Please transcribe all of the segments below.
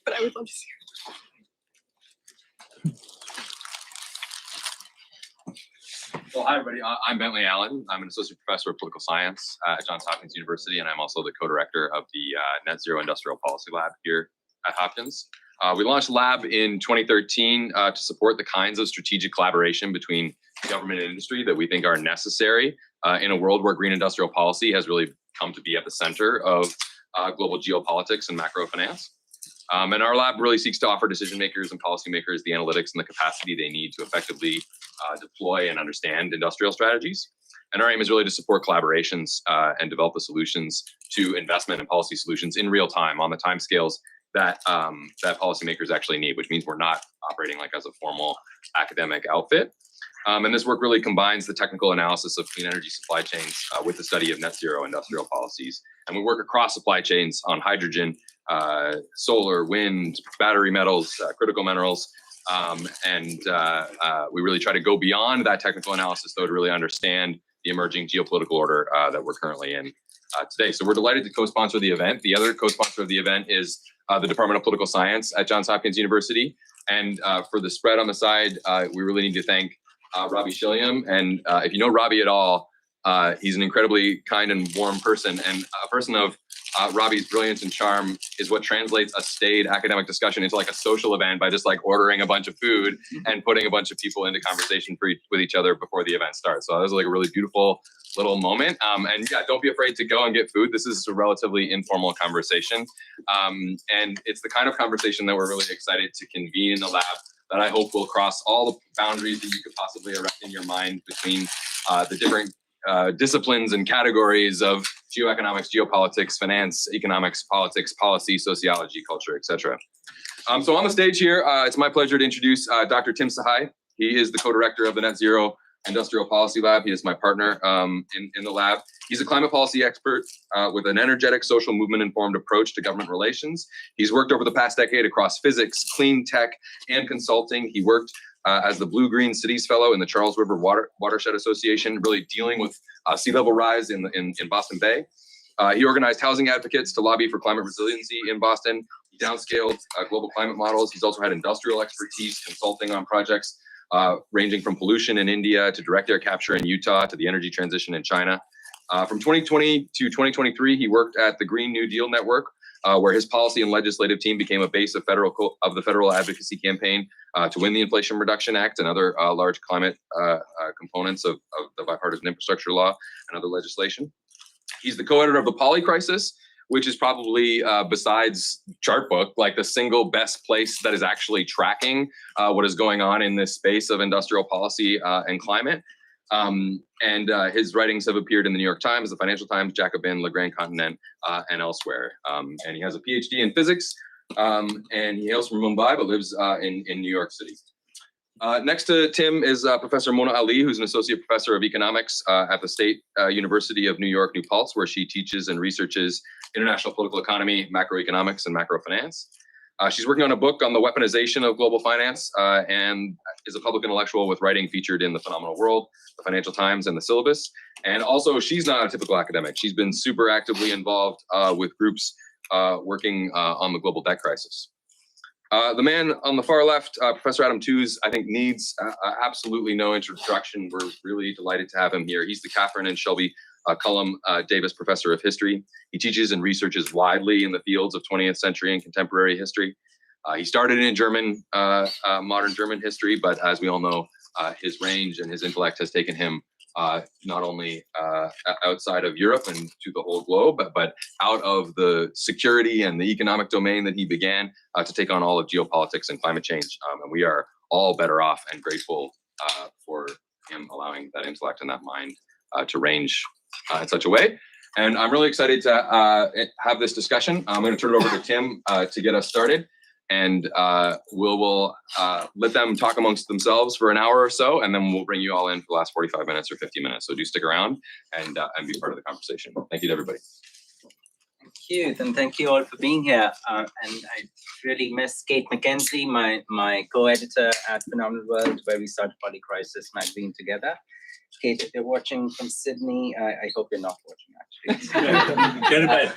But I would love to see Well, hi, everybody. I'm Bentley Allen. I'm an associate professor of political science at Johns Hopkins University, and I'm also the co-director of the Net Zero Industrial Policy Lab here at Hopkins. We launched the lab in 2013 to support the kinds of strategic collaboration between government and industry that we think are necessary in a world where green industrial policy has really come to be at the center of global geopolitics and macro finance. And our lab really seeks to offer decision makers and policymakers the analytics and the capacity they need to effectively deploy and understand industrial strategies. And our aim is really to support collaborations and develop the solutions to investment and policy solutions in real time on the timescales that that policymakers actually need, which means we're not operating like as a formal academic outfit. And this work really combines the technical analysis of clean energy supply chains with the study of net zero industrial policies. And we work across supply chains on hydrogen, solar, wind, battery metals, critical minerals. And we really try to go beyond that technical analysis, though, to really understand the emerging geopolitical order that we're currently in today. So we're delighted to co-sponsor the event. The other co-sponsor of the event is the Department of Political Science at Johns Hopkins University. And for the spread on the side, we really need to thank Robbie Shilliam. And if you know Robbie at all, he's an incredibly kind and warm person, and a person of Robbie's brilliance and charm is what translates a staid academic discussion into like a social event by just like ordering a bunch of food and putting a bunch of people into conversation with each other before the event starts. So that was like a really beautiful little moment. And yeah, don't be afraid to go and get food. This is a relatively informal conversation. And it's the kind of conversation that we're really excited to convene in the lab that I hope will cross all the boundaries that you could possibly erect in your mind between the different disciplines and categories of geoeconomics, geopolitics, finance, economics, politics, policy, sociology, culture, etc. So on the stage here, it's my pleasure to introduce Dr. Tim Sahai. He is the co-director of the Net Zero Industrial Policy Lab. He is my partner in the lab. He's a climate policy expert with an energetic social movement-informed approach to government relations. He's worked over the past decade across physics, clean tech, and consulting. He worked as the Blue Green Cities Fellow in the Charles River Watershed Association, really dealing with sea level rise in Boston Bay. He organized housing advocates to lobby for climate resiliency in Boston. He downscaled global climate models. He's also had industrial expertise consulting on projects ranging from pollution in India to direct air capture in Utah to the energy transition in China. From 2020 to 2023, he worked at the Green New Deal Network, where his policy and legislative team became a base of the federal advocacy campaign to win the Inflation Reduction Act and other large climate components of the bipartisan infrastructure law and other legislation. He's the co-editor of the Polycrisis, which is probably, besides Chartbook, like the single best place that is actually tracking what is going on in this space of industrial policy and climate. And his writings have appeared in the New York Times, the Financial Times, Jacobin, Le Grand Continent, and elsewhere. And he has a PhD in physics, and he hails from Mumbai, but lives in New York City. Next to Tim is Professor Mona Ali, who's an associate professor of economics at the State University of New York, New Paltz, where she teaches and researches international political economy, macroeconomics, and macrofinance. She's working on a book on the weaponization of global finance and is a public intellectual with writing featured in The Phenomenal World, The Financial Times, and The Syllabus. And also, she's not a typical academic. She's been super actively involved with groups working on the global debt crisis. The man on the far left, Professor Adam Tooze, I think needs absolutely no introduction. We're really delighted to have him here. He's the Catherine and Shelby Cullum Davis Professor of History. He teaches and researches widely in the fields of 20th century and contemporary history. He started in German, modern German history, but as we all know, his range and his intellect has taken him not only outside of Europe and to the whole globe, but out of the security and the economic domain that he began to take on all of geopolitics and climate change. And we are all better off and grateful for him allowing that intellect and that mind to range in such a way. And I'm really excited to have this discussion. I'm going to turn it over to Tim to get us started. And we'll let them talk amongst themselves for an hour or so, and then we'll bring you all in for the last 45 minutes or 50 minutes. So do stick around and be part of the conversation. Thank you to everybody. Thank you, and thank you all for being here. And I really miss Kate McKenzie, my co-editor at Phenomenal World, where we started Polycrisis magazine together. Kate, if you're watching from Sydney, I hope you're not watching, actually. Get in bed.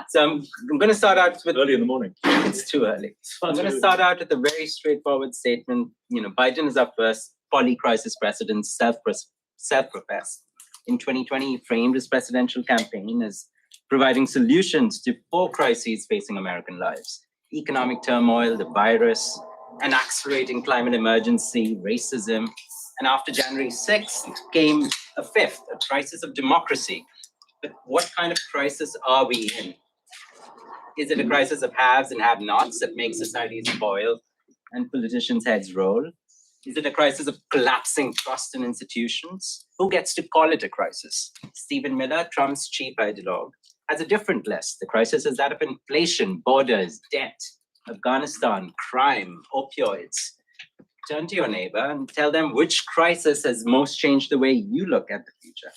So I'm going to start out with Early in the morning. it's too early. I'm going to start out with a very straightforward statement. Biden is our first polycrisis president, self-professed. In 2020, he framed his presidential campaign as providing solutions to 4 crises facing American lives: economic turmoil, the virus, an accelerating climate emergency, racism, and after January 6th came a 5th, a crisis of democracy. But what kind of crisis are we in? Is it a crisis of haves and have-nots that makes societies boil and politicians' heads roll? Is it a crisis of collapsing trust in institutions? Who gets to call it a crisis? Stephen Miller, Trump's chief ideologue, has a different list. The crisis is that of inflation, borders, debt, Afghanistan, crime, opioids. Turn to your neighbor and tell them which crisis has most changed the way you look at the future.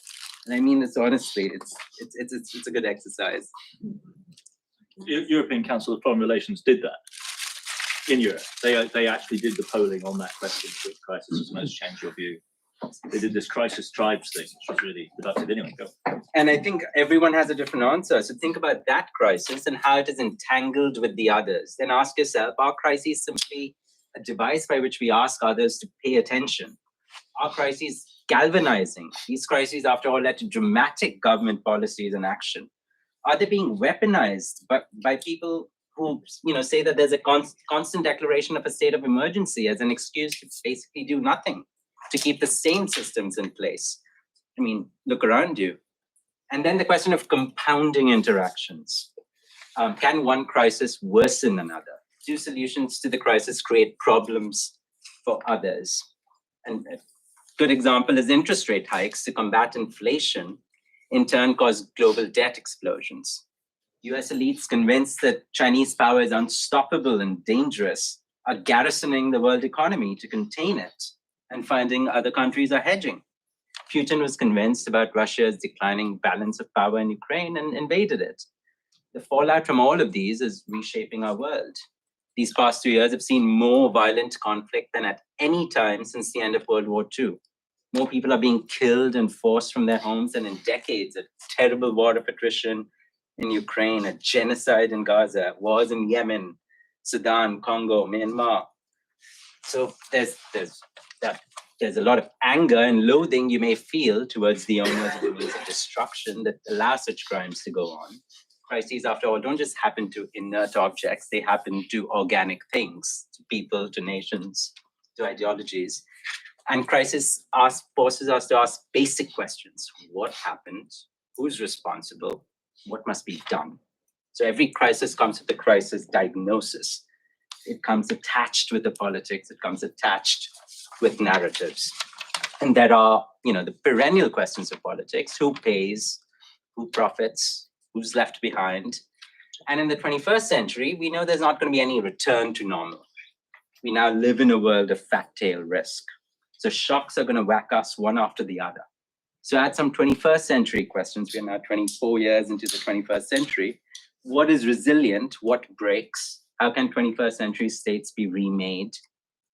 And I mean this honestly, it's a good exercise. European Council of Foreign Relations did that in Europe. They actually did the polling on that question, which crisis has most changed your view. They did this crisis tribes thing, which was really productive. Anyway, go. And I think everyone has a different answer. So think about that crisis and how it is entangled with the others. Then ask yourself, are crises simply a device by which we ask others to pay attention? Are crises galvanizing? These crises, after all, led to dramatic government policies and action. Are they being weaponized by people who say that there's a constant declaration of a state of emergency as an excuse to basically do nothing, to keep the same systems in place? I mean, look around you. And then the question of compounding interactions. Can one crisis worsen another? Do solutions to the crisis create problems for others? And a good example is interest rate hikes to combat inflation, in turn cause global debt explosions. US elites convinced that Chinese power is unstoppable and dangerous are garrisoning the world economy to contain it and finding other countries are hedging. Putin was convinced about Russia's declining balance of power in Ukraine and invaded it. The fallout from all of these is reshaping our world. These past 2 years have seen more violent conflict than at any time since the end of World War II. More people are being killed and forced from their homes than in decades. A terrible war of attrition in Ukraine, a genocide in Gaza, wars in Yemen, Sudan, Congo, Myanmar. So there's a lot of anger and loathing you may feel towards the owners of the means of destruction that allow such crimes to go on. Crises, after all, don't just happen to inert objects. They happen to organic things, to people, to nations, to ideologies. And crisis forces us to ask basic questions. What happened? Who's responsible? What must be done? So every crisis comes with a crisis diagnosis. It comes attached with the politics. It comes attached with narratives. And there are, the perennial questions of politics: who pays, who profits, who's left behind. And in the 21st century, we know there's not going to be any return to normal. We now live in a world of fat tail risk. So shocks are going to whack us one after the other. So add some 21st century questions. We are now 24 years into the 21st century. What is resilient? What breaks? How can 21st century states be remade?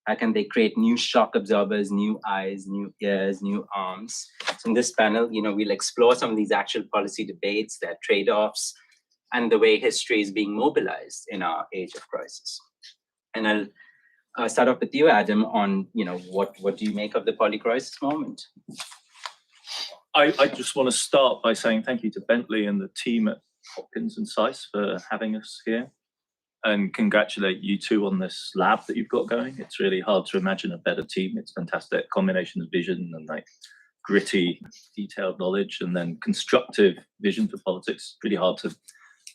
How can they create new shock absorbers, new eyes, new ears, new arms? So in this panel, we'll explore some of these actual policy debates, their trade-offs, and the way history is being mobilized in our age of crisis. And I'll start off with you, Adam, on what do you make of the polycrisis moment? I just want to start by saying thank you to Bentley and the team at Hopkins and SAIS for having us here, and congratulate you two on this lab that you've got going. It's really hard to imagine a better team. It's fantastic combination of vision and gritty, detailed knowledge, and then constructive vision for politics. Really hard to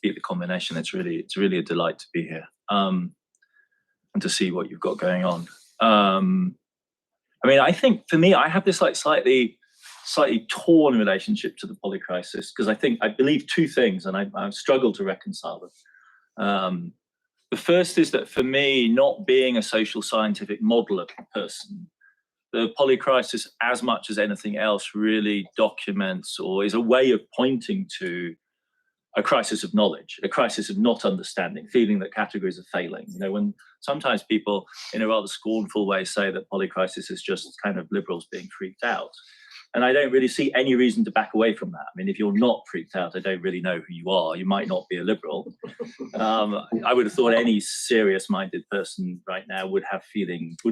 beat the combination. It's really a delight to be here and to see what you've got going on. I think for me, I have this slightly torn relationship to the polycrisis, because I believe two things, and I've struggled to reconcile them. The first is that for me, not being a social scientific modeler person, the polycrisis, as much as anything else, really documents or is a way of pointing to a crisis of knowledge, a crisis of not understanding, feeling that categories are failing. When sometimes people in a rather scornful way say that polycrisis is just kind of liberals being freaked out, And I don't really see any reason to back away from that. I mean, if you're not freaked out, I don't really know who you are. You might not be a liberal. I would have thought any serious-minded person right now would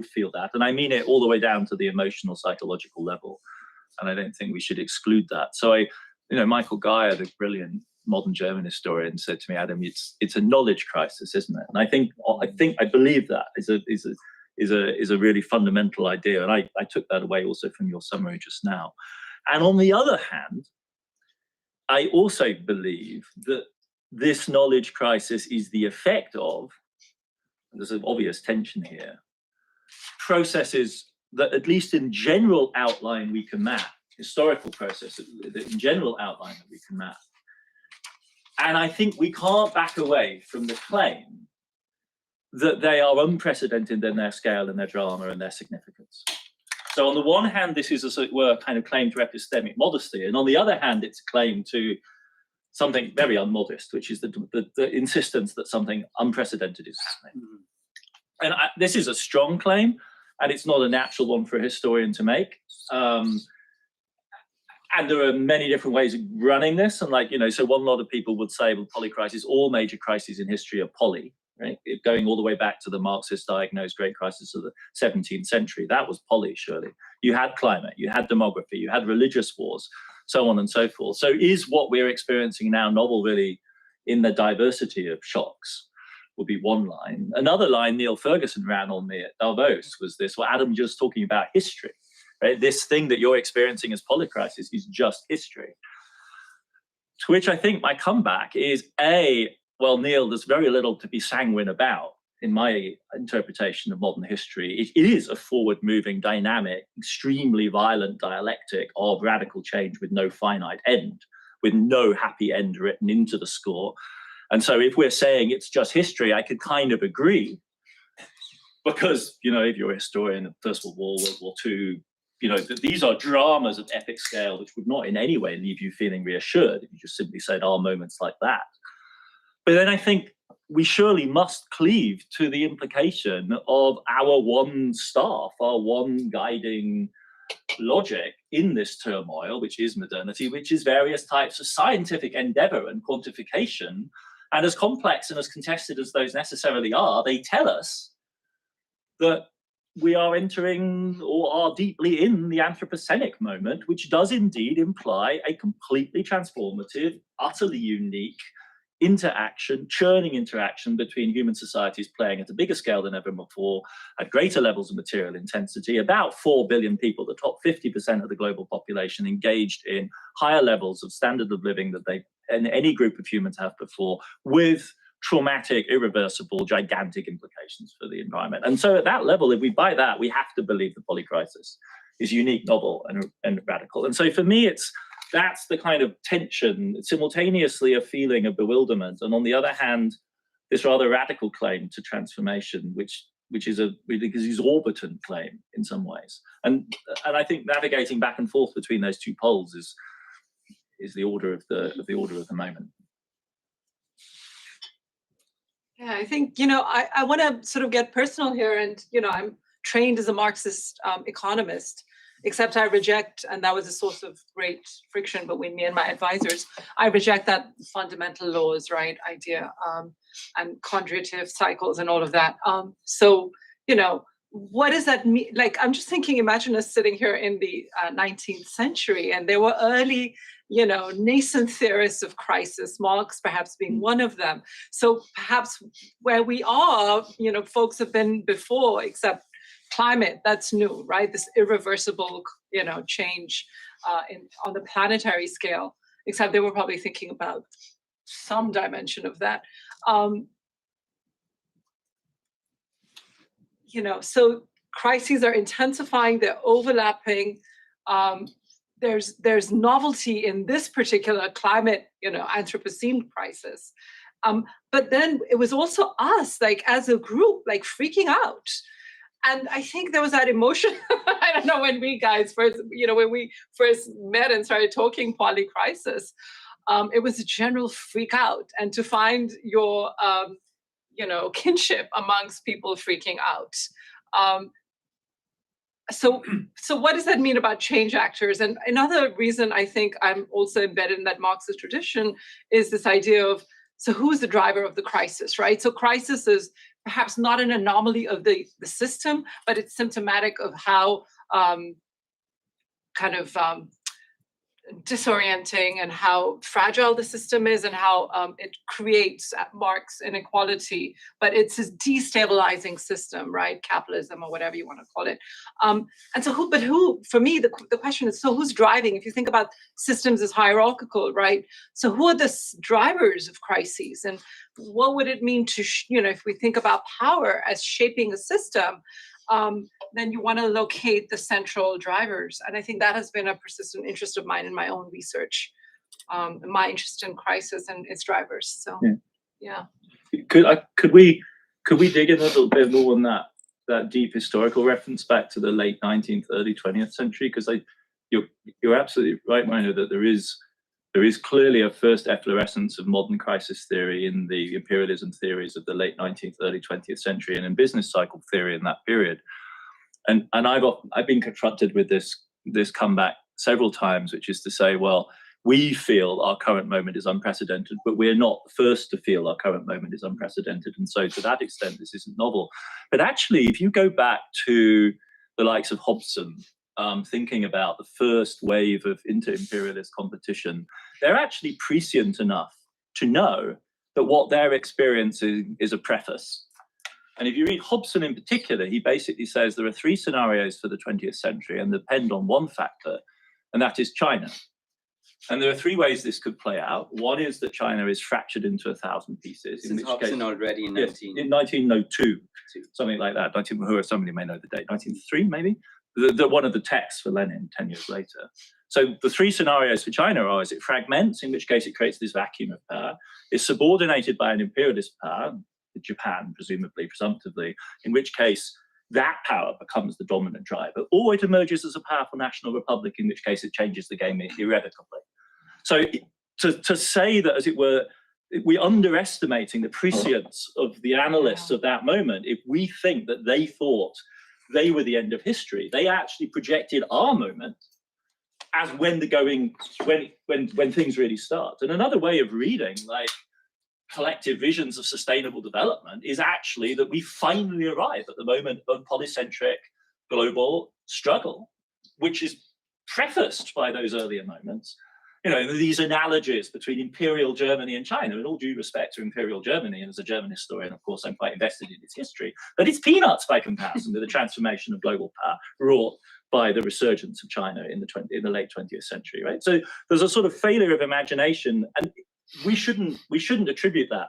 feel that. And I mean it all the way down to the emotional, psychological level. And I don't think we should exclude that. So Michael Geyer, the brilliant modern German historian, said to me, Adam, it's a knowledge crisis, isn't it? And I believe that is a really fundamental idea. And I took that away also from your summary just now. And on the other hand, I also believe that this knowledge crisis is the effect of, and there's an obvious tension here, processes that at least in general outline we can map, historical processes that in general outline that we can map. And I think we can't back away from the claim that they are unprecedented in their scale and their drama and their significance. So on the one hand, this is, as it were, kind of claim to epistemic modesty. And on the other hand, it's a claim to something very unmodest, which is the insistence that something unprecedented is happening. And this is a strong claim, and it's not a natural one for a historian to make. And there are many different ways of running this. And so one lot of people would say, well, polycrisis, all major crises in history are poly, right? Going all the way back to the Marxist diagnosed great crisis of the 17th century, that was poly, surely. You had climate, you had demography, you had religious wars, so on and so forth. So is what we're experiencing now novel really in the diversity of shocks? Would be one line. Another line Neil Ferguson ran on me at Davos was this, well, Adam just talking about history. Right? This thing that you're experiencing as polycrisis is just history. To which I think my comeback is well, Neil, there's very little to be sanguine about in my interpretation of modern history. It is a forward-moving, dynamic, extremely violent dialectic of radical change with no finite end, with no happy end written into the score. And so if we're saying it's just history, I could kind of agree. Because, if you're a historian of First World War, World War II, these are dramas of epic scale, which would not in any way leave you feeling reassured if you just simply said, moments like that. But then I think we surely must cleave to the implication of our one staff, our one guiding logic in this turmoil, which is modernity, which is various types of scientific endeavor and quantification. And as complex and as contested as those necessarily are, they tell us that we are entering or are deeply in the Anthropocenic moment, which does indeed imply a completely transformative, utterly unique churning interaction between human societies playing at a bigger scale than ever before, at greater levels of material intensity, about 4 billion people, the top 50% of the global population, engaged in higher levels of standard of living that any group of humans have before, with traumatic, irreversible, gigantic implications for the environment. And so at that level, if we buy that, we have to believe the polycrisis is unique, novel, and radical. And so for me, that's the kind of tension, simultaneously a feeling of bewilderment, and on the other hand, this rather radical claim to transformation, which is an exorbitant claim in some ways. And I think navigating back and forth between those two poles is the order of the moment. Yeah, I think, I want to sort of get personal here. And, I'm trained as a Marxist economist, except I reject, and that was a source of great friction between me and my advisors, I reject that fundamental laws, right, idea, and conjugative cycles and all of that. So, what does that mean? Like, I'm just thinking, imagine us sitting here in the 19th century, and there were early, nascent theorists of crisis, Marx perhaps being one of them. So perhaps where we are, folks have been before, except climate, that's new, right? This irreversible, change on the planetary scale, except they were probably thinking about some dimension of that. So crises are intensifying, they're overlapping. There's novelty in this particular climate, Anthropocene crisis. But then it was also us, like as a group, like freaking out. And I think there was that emotion. I don't know, when we guys first, when we first met and started talking polycrisis, it was a general freak out, and to find your, kinship amongst people freaking out. So what does that mean about change actors? And another reason I think I'm also embedded in that Marxist tradition is this idea of, so who's the driver of the crisis, right? So crisis is perhaps not an anomaly of the system, but it's symptomatic of how disorienting and how fragile the system is, and how it creates marks inequality, but it's this destabilizing system, right? Capitalism, or whatever you want to call it. And so who, for me, the question is, so who's driving? If you think about systems as hierarchical, right? So who are the drivers of crises? And what would it mean to, if we think about power as shaping a system, then you want to locate the central drivers. And I think that has been a persistent interest of mine in my own research, my interest in crisis and its drivers. So, yeah. Could we dig in a little bit more on that deep historical reference back to the late 19th, early 20th century? Because you're absolutely right, Mino, that there is clearly a first efflorescence of modern crisis theory in the imperialism theories of the late 19th, early 20th century, and in business cycle theory in that period. And I've been confronted with this comeback several times, which is to say, well, we feel our current moment is unprecedented, but we're not the first to feel our current moment is unprecedented. And so to that extent, this isn't novel. But actually, if you go back to the likes of Hobson, thinking about the first wave of inter-imperialist competition, they're actually prescient enough to know that what they're experiencing is a preface. And if you read Hobson in particular, he basically says there are three scenarios for the 20th century and they depend on one factor, and that is China. And there are three ways this could play out. One is that China is fractured into 1,000 pieces. Since Hobson case, already in, yes, in 1902, something like that. Somebody may know the date, 1903 maybe? One of the texts for Lenin 10 years later. So the three scenarios for China are: is it fragments, in which case it creates this vacuum of power; is subordinated by an imperialist power, Japan, presumably, presumptively, in which case that power becomes the dominant driver; or it emerges as a powerful national republic, in which case it changes the game irrevocably. So to say that, as it were, we're underestimating the prescience of the analysts of that moment if we think that they thought they were the end of history. They actually projected our moment as when things really start. And another way of reading like collective visions of sustainable development is actually that we finally arrive at the moment of polycentric global struggle, which is prefaced by those earlier moments. These analogies between Imperial Germany and China, in all due respect to Imperial Germany, and as a German historian, of course, I'm quite invested in its history, but it's peanuts by comparison to the transformation of global power wrought by the resurgence of China in the late 20th century, right? So there's a sort of failure of imagination, and we shouldn't attribute that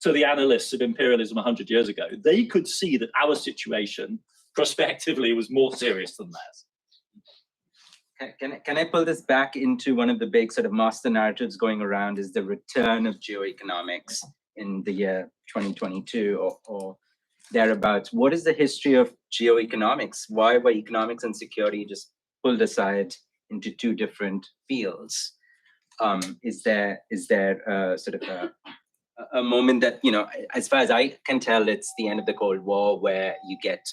to the analysts of imperialism 100 years ago. They could see that our situation prospectively was more serious than theirs. Can I pull this back into one of the big sort of master narratives going around, is the return of geoeconomics in the year 2022 or thereabouts? What is the history of geoeconomics? Why were economics and security just pulled aside into two different fields? Is there sort of a moment that, as far as I can tell, it's the end of the Cold War, where you get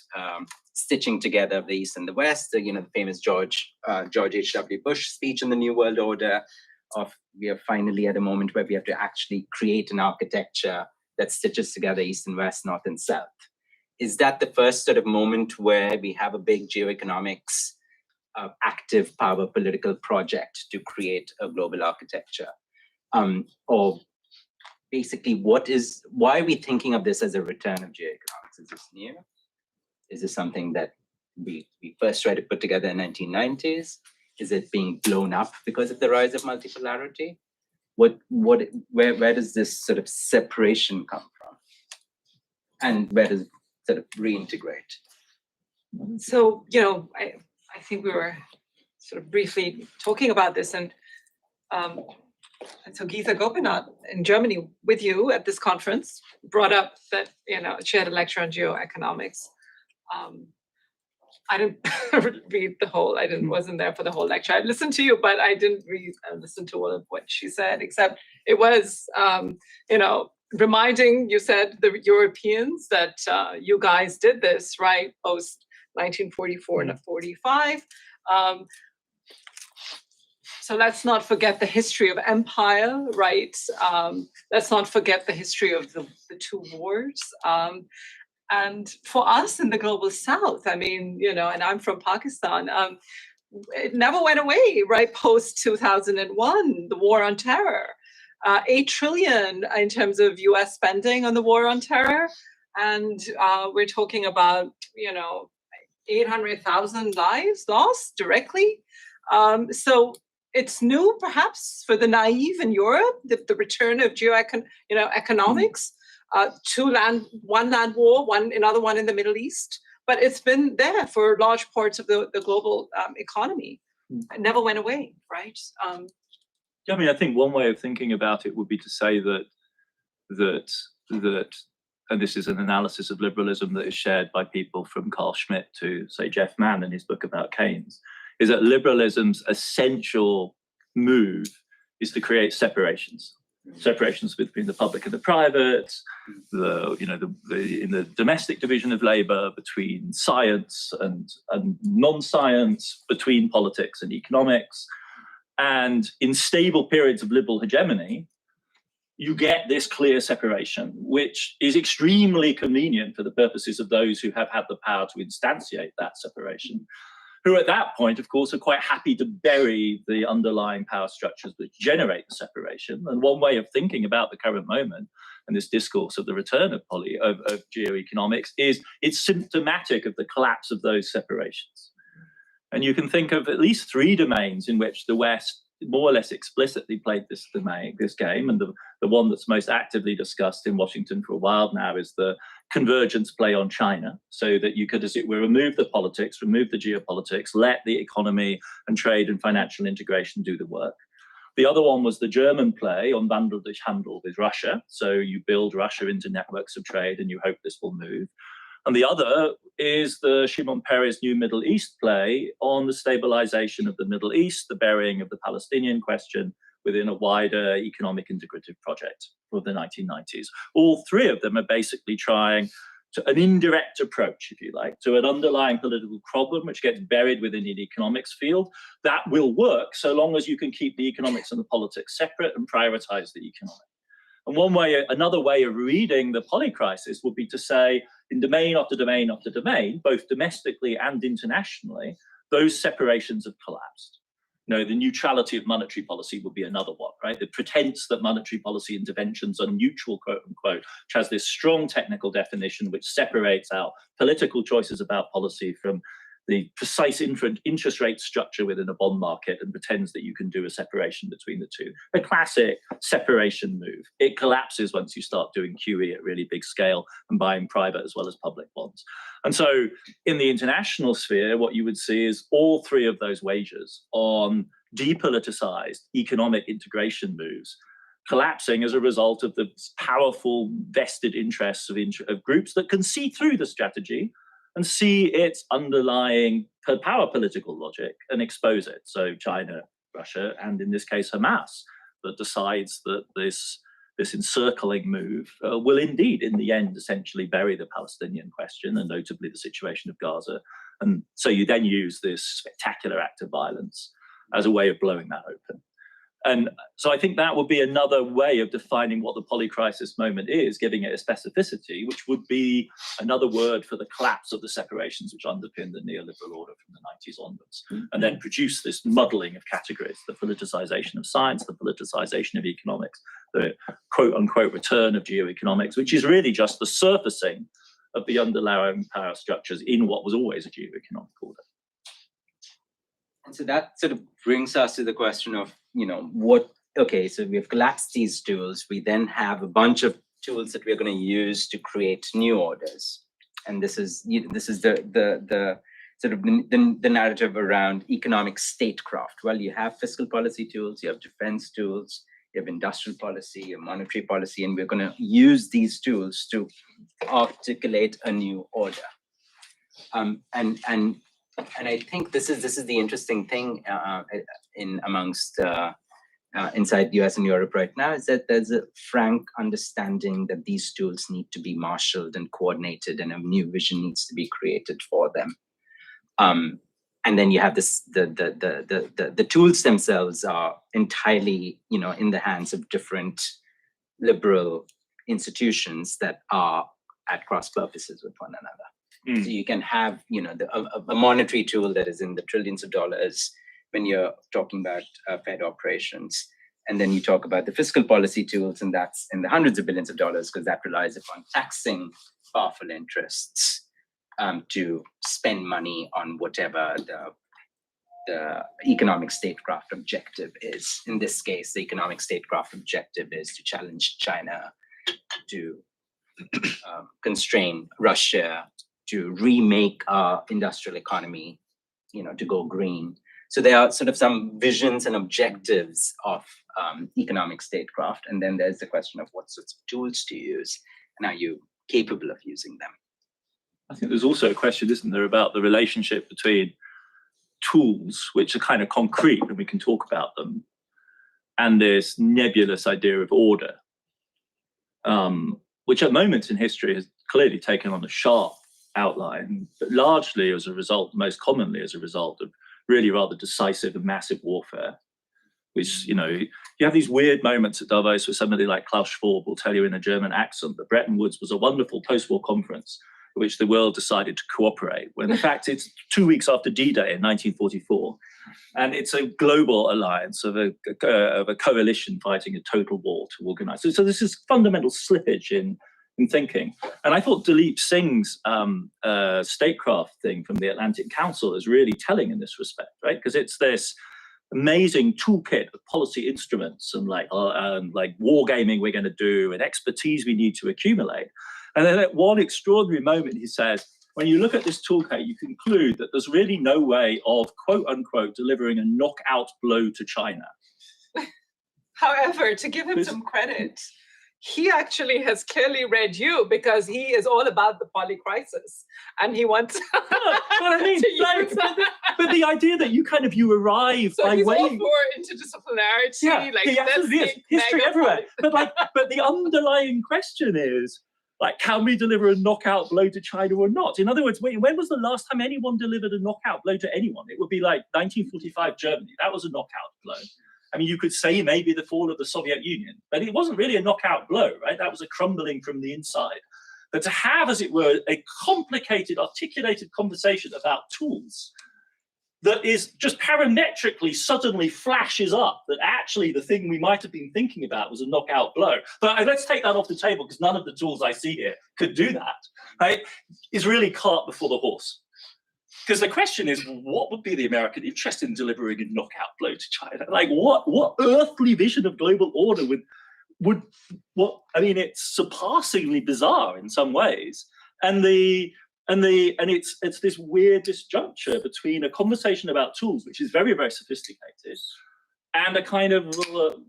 stitching together of the East and the West, the famous George H.W. Bush speech in the New World Order of, we are finally at a moment where we have to actually create an architecture that stitches together East and West, North and South. Is that the first sort of moment where we have a big geoeconomics active power political project to create a global architecture? Or basically, why are we thinking of this as a return of geoeconomics? Is this new? Is this something that we first tried to put together in the 1990s? Is it being blown up because of the rise of multipolarity? Where does this sort of separation come from? And where does it sort of reintegrate? So, I think we were sort of briefly talking about this, and so Geeta Gopinath in Germany with you at this conference brought up that, she had a lecture on geoeconomics. I didn't read the whole, wasn't there for the whole lecture. I listened to you, but I didn't listen to all of what she said, except it was, reminding, you said, the Europeans that you guys did this, right, post 1944 and a 45. So let's not forget the history of empire, right? Let's not forget the history of the two wars. And for us in the global south, I mean, and I'm from Pakistan, it never went away, right? Post 2001, the war on terror, 8 trillion in terms of US spending on the war on terror. And we're talking about, 800,000 lives lost directly. So it's new, perhaps, for the naive in Europe, the return of economics, one land war, another one in the Middle East. But it's been there for large parts of the global economy. It never went away, right? Yeah, I mean, I think one way of thinking about it would be to say that, and this is an analysis of liberalism that is shared by people from Carl Schmitt to, say, Jeff Mann in his book about Keynes, is that liberalism's essential move is to create separations between the public and the private, in the domestic division of labor, between science and non-science, between politics and economics. And in stable periods of liberal hegemony, you get this clear separation, which is extremely convenient for the purposes of those who have had the power to instantiate that separation, who at that point, of course, are quite happy to bury the underlying power structures that generate the separation. And one way of thinking about the current moment and this discourse of the return of geoeconomics is it's symptomatic of the collapse of those separations. And you can think of at least 3 domains in which the West more or less explicitly played this game, and the one that's most actively discussed in Washington for a while now is the convergence play on China, so that you could, as it were, remove the politics, remove the geopolitics, let the economy and trade and financial integration do the work. The other one was the German play on Wandeldichhandel with Russia, so you build Russia into networks of trade and you hope this will move. And the other is the Shimon Peres New Middle East play on the stabilization of the Middle East, the burying of the Palestinian question within a wider economic integrative project of the 1990s. All 3 of them are basically trying to an indirect approach, if you like, to an underlying political problem which gets buried within the economics field. That will work so long as you can keep the economics and the politics separate and prioritize the economic. And another way of reading the Polycrisis would be to say, in domain after domain after domain, both domestically and internationally, those separations have collapsed. The neutrality of monetary policy would be another one, right? The pretense that monetary policy interventions are neutral, quote unquote, which has this strong technical definition which separates out political choices about policy from the precise interest rate structure within a bond market and pretends that you can do a separation between the two. A classic separation move. It collapses once you start doing QE at really big scale and buying private as well as public bonds. And so in the international sphere, what you would see is all 3 of those wagers on depoliticized economic integration moves collapsing as a result of the powerful vested interests of groups that can see through the strategy and see its underlying power political logic and expose it. So China, Russia, and in this case, Hamas, that decides that this encircling move will indeed, in the end, essentially bury the Palestinian question and notably the situation of Gaza. And so you then use this spectacular act of violence as a way of blowing that open. And so I think that would be another way of defining what the polycrisis moment is, giving it a specificity, which would be another word for the collapse of the separations which underpin the neoliberal order from the 90s onwards, and then produce this muddling of categories, the politicization of science, the politicization of economics, the quote-unquote return of geoeconomics, which is really just the surfacing of the underlying power structures in what was always a geoeconomic order. And so that sort of brings us to the question of, so we've collapsed these tools. We then have a bunch of tools that we're going to use to create new orders. And this is the sort of the narrative around economic statecraft. Well, you have fiscal policy tools, you have defense tools, you have industrial policy, you have monetary policy, and we're going to use these tools to articulate a new order. And I think this is the interesting thing inside the US and Europe right now, is that there's a frank understanding that these tools need to be marshaled and coordinated, and a new vision needs to be created for them. And then you have this, the tools themselves are entirely, in the hands of different liberal institutions that are at cross purposes with one another. So you can have, a monetary tool that is in the trillions of dollars when you're talking about Fed operations. And then you talk about the fiscal policy tools, and that's in the hundreds of billions of dollars, because that relies upon taxing powerful interests to spend money on whatever the economic statecraft objective is. In this case, the economic statecraft objective is to challenge China, to constrain Russia, to remake our industrial economy, to go green. So there are sort of some visions and objectives of economic statecraft. And then there's the question of what sorts of tools to use, and are you capable of using them? I think there's also a question, isn't there, about the relationship between tools, which are kind of concrete and we can talk about them, and this nebulous idea of order, which at moments in history has clearly taken on a sharp outline, but largely as a result, most commonly as a result of really rather decisive and massive warfare, which, you have these weird moments at Davos where somebody like Klaus Schwab will tell you in a German accent that Bretton Woods was a wonderful post-war conference in which the world decided to cooperate, when in fact it's 2 weeks after D-Day in 1944. And it's a global alliance of a coalition fighting a total war to organize. So this is fundamental slippage in thinking. And I thought Dalip Singh's statecraft thing from the Atlantic Council is really telling in this respect, right? Because it's this amazing toolkit of policy instruments and like wargaming we're going to do and expertise we need to accumulate. And then at one extraordinary moment, he says, when you look at this toolkit, you conclude that there's really no way of, quote unquote, delivering a knockout blow to China. However, to give him some credit, he actually has clearly read you, because he is all about the Polycrisis, and he wants but the idea that you arrive so by he's way all for interdisciplinarity, he absolutely is. History everywhere. But the underlying question is, can we deliver a knockout blow to China or not? In other words, when was the last time anyone delivered a knockout blow to anyone? It would be like 1945 Germany. That was a knockout blow. I mean, you could say maybe the fall of the Soviet Union, but it wasn't really a knockout blow, right? That was a crumbling from the inside. But to have, as it were, a complicated, articulated conversation about tools that is just parametrically suddenly flashes up that actually the thing we might have been thinking about was a knockout blow. But let's take that off the table, because none of the tools I see here could do that, right? Is really cart before the horse. Because the question is, what would be the American interest in delivering a knockout blow to China? Like, what earthly vision of global order it's surpassingly bizarre in some ways. And it's this weird disjuncture between a conversation about tools, which is very, very sophisticated, and a kind of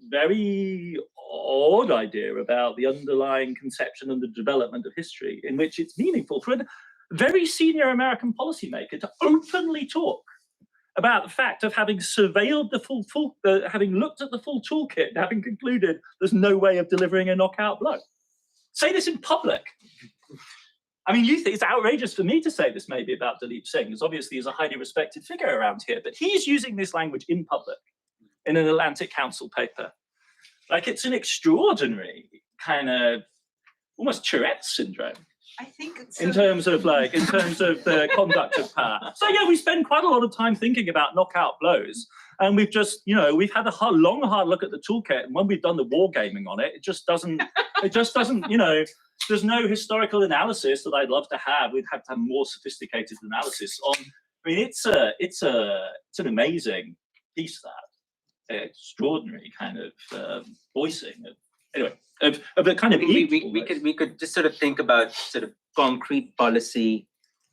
very odd idea about the underlying conception and the development of history, in which it's meaningful for a very senior American policymaker to openly talk about the fact of having surveilled the having looked at the full toolkit, and having concluded there's no way of delivering a knockout blow. Say this in public. I mean, you think it's outrageous for me to say this maybe about Dalip Singh, because obviously he's a highly respected figure around here, but he's using this language in public in an Atlantic Council paper. Like, it's an extraordinary kind of almost Tourette's syndrome. I think it's in terms of the conduct of power. So yeah, we spend quite a lot of time thinking about knockout blows, and we've just, we've had a hard look at the toolkit, and when we've done the wargaming on it, it just doesn't, there's no historical analysis that I'd love to have. We'd have to have more sophisticated analysis on. I mean, it's an amazing piece, that extraordinary kind of voicing of, anyway. Of the kind of we could just sort of think about sort of concrete policy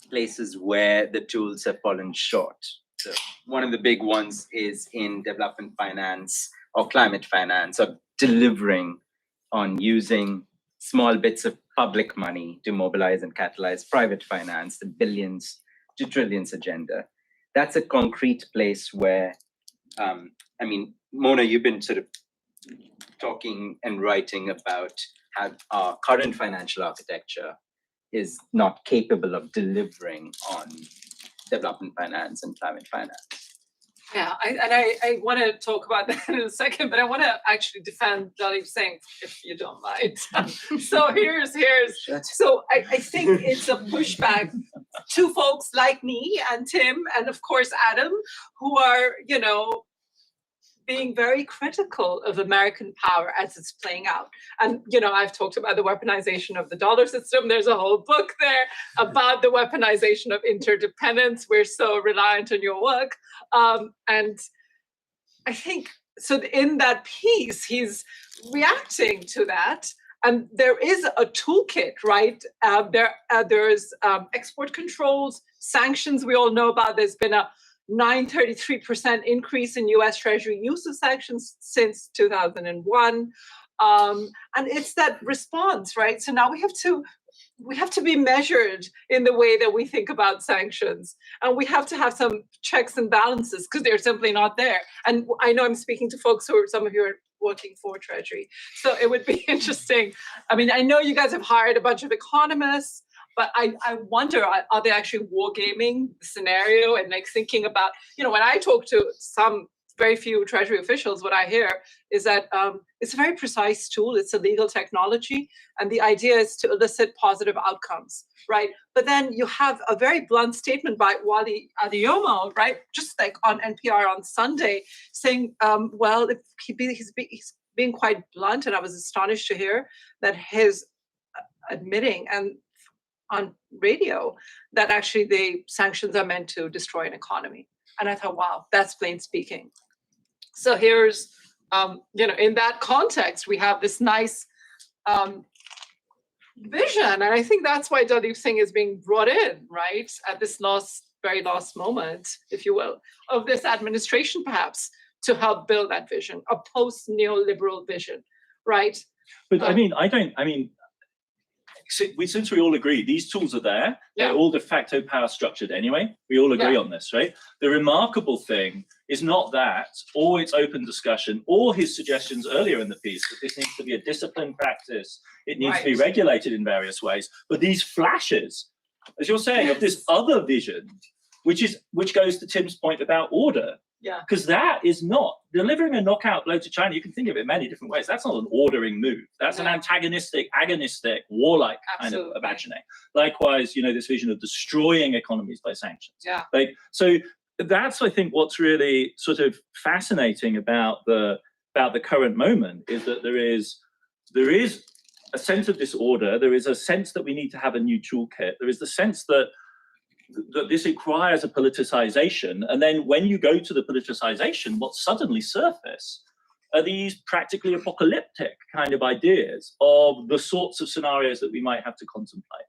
places where the tools have fallen short. So one of the big ones is in development finance or climate finance, or delivering on using small bits of public money to mobilize and catalyze private finance, the billions to trillions agenda. That's a concrete place where, Mona, you've been sort of talking and writing about how our current financial architecture is not capable of delivering on development finance and climate finance. Yeah, I want to talk about that in a second, but I want to actually defend Dalip Singh, if you don't mind. So here's so I think it's a pushback to folks like me and Tim and of course Adam, who are, you know, being very critical of American power as it's playing out. And, you know, I've talked about the weaponization of the dollar system. There's a whole book there about the weaponization of interdependence. We're so reliant on your work. And I think, so in that piece, he's reacting to that. And there is a toolkit, right? There's export controls, sanctions we all know about. There's been a 933% increase in US Treasury use of sanctions since 2001. And it's that response, right? So now we have to be measured in the way that we think about sanctions. And we have to have some checks and balances because they're simply not there. And I know I'm speaking to folks who are, some of you are working for Treasury. So it would be interesting. I mean, I know you guys have hired a bunch of economists, but I wonder, are they actually wargaming the scenario and like thinking about, you know, when I talk to some very few Treasury officials, what I hear is that it's a very precise tool. It's a legal technology. And the idea is to elicit positive outcomes, right? But then you have a very blunt statement by Wally Adeyemo, right? Just like on NPR on Sunday saying, well, if he's being quite blunt, and I was astonished to hear that his admitting and on radio that actually the sanctions are meant to destroy an economy. And I thought, wow, that's plain speaking. So here's, you know, in that context, we have this nice vision. And I think that's why Dalip Singh is being brought in, right? At this very last moment, if you will, of this administration, perhaps, to help build that vision, a post-neoliberal vision, right? But since we all agree these tools are there, they're all de facto power structured anyway. We all agree on this, right? The remarkable thing is not that, or its open discussion, or his suggestions earlier in the piece that this needs to be a disciplined practice. It needs to be regulated in various ways. But these flashes, as you're saying, of this other vision, which goes to Tim's point about order. Yeah. Because that is not delivering a knockout blow to China. You can think of it many different ways. That's not an ordering move. That's an antagonistic, agonistic, warlike kind of imagining. Likewise, you know, this vision of destroying economies by sanctions. Yeah. Like, so that's, I think, what's really sort of fascinating about the current moment is that there is a sense of disorder. There is a sense that we need to have a new toolkit. There is the sense that this requires a politicization. And then when you go to the politicization, what suddenly surface are these practically apocalyptic kind of ideas of the sorts of scenarios that we might have to contemplate.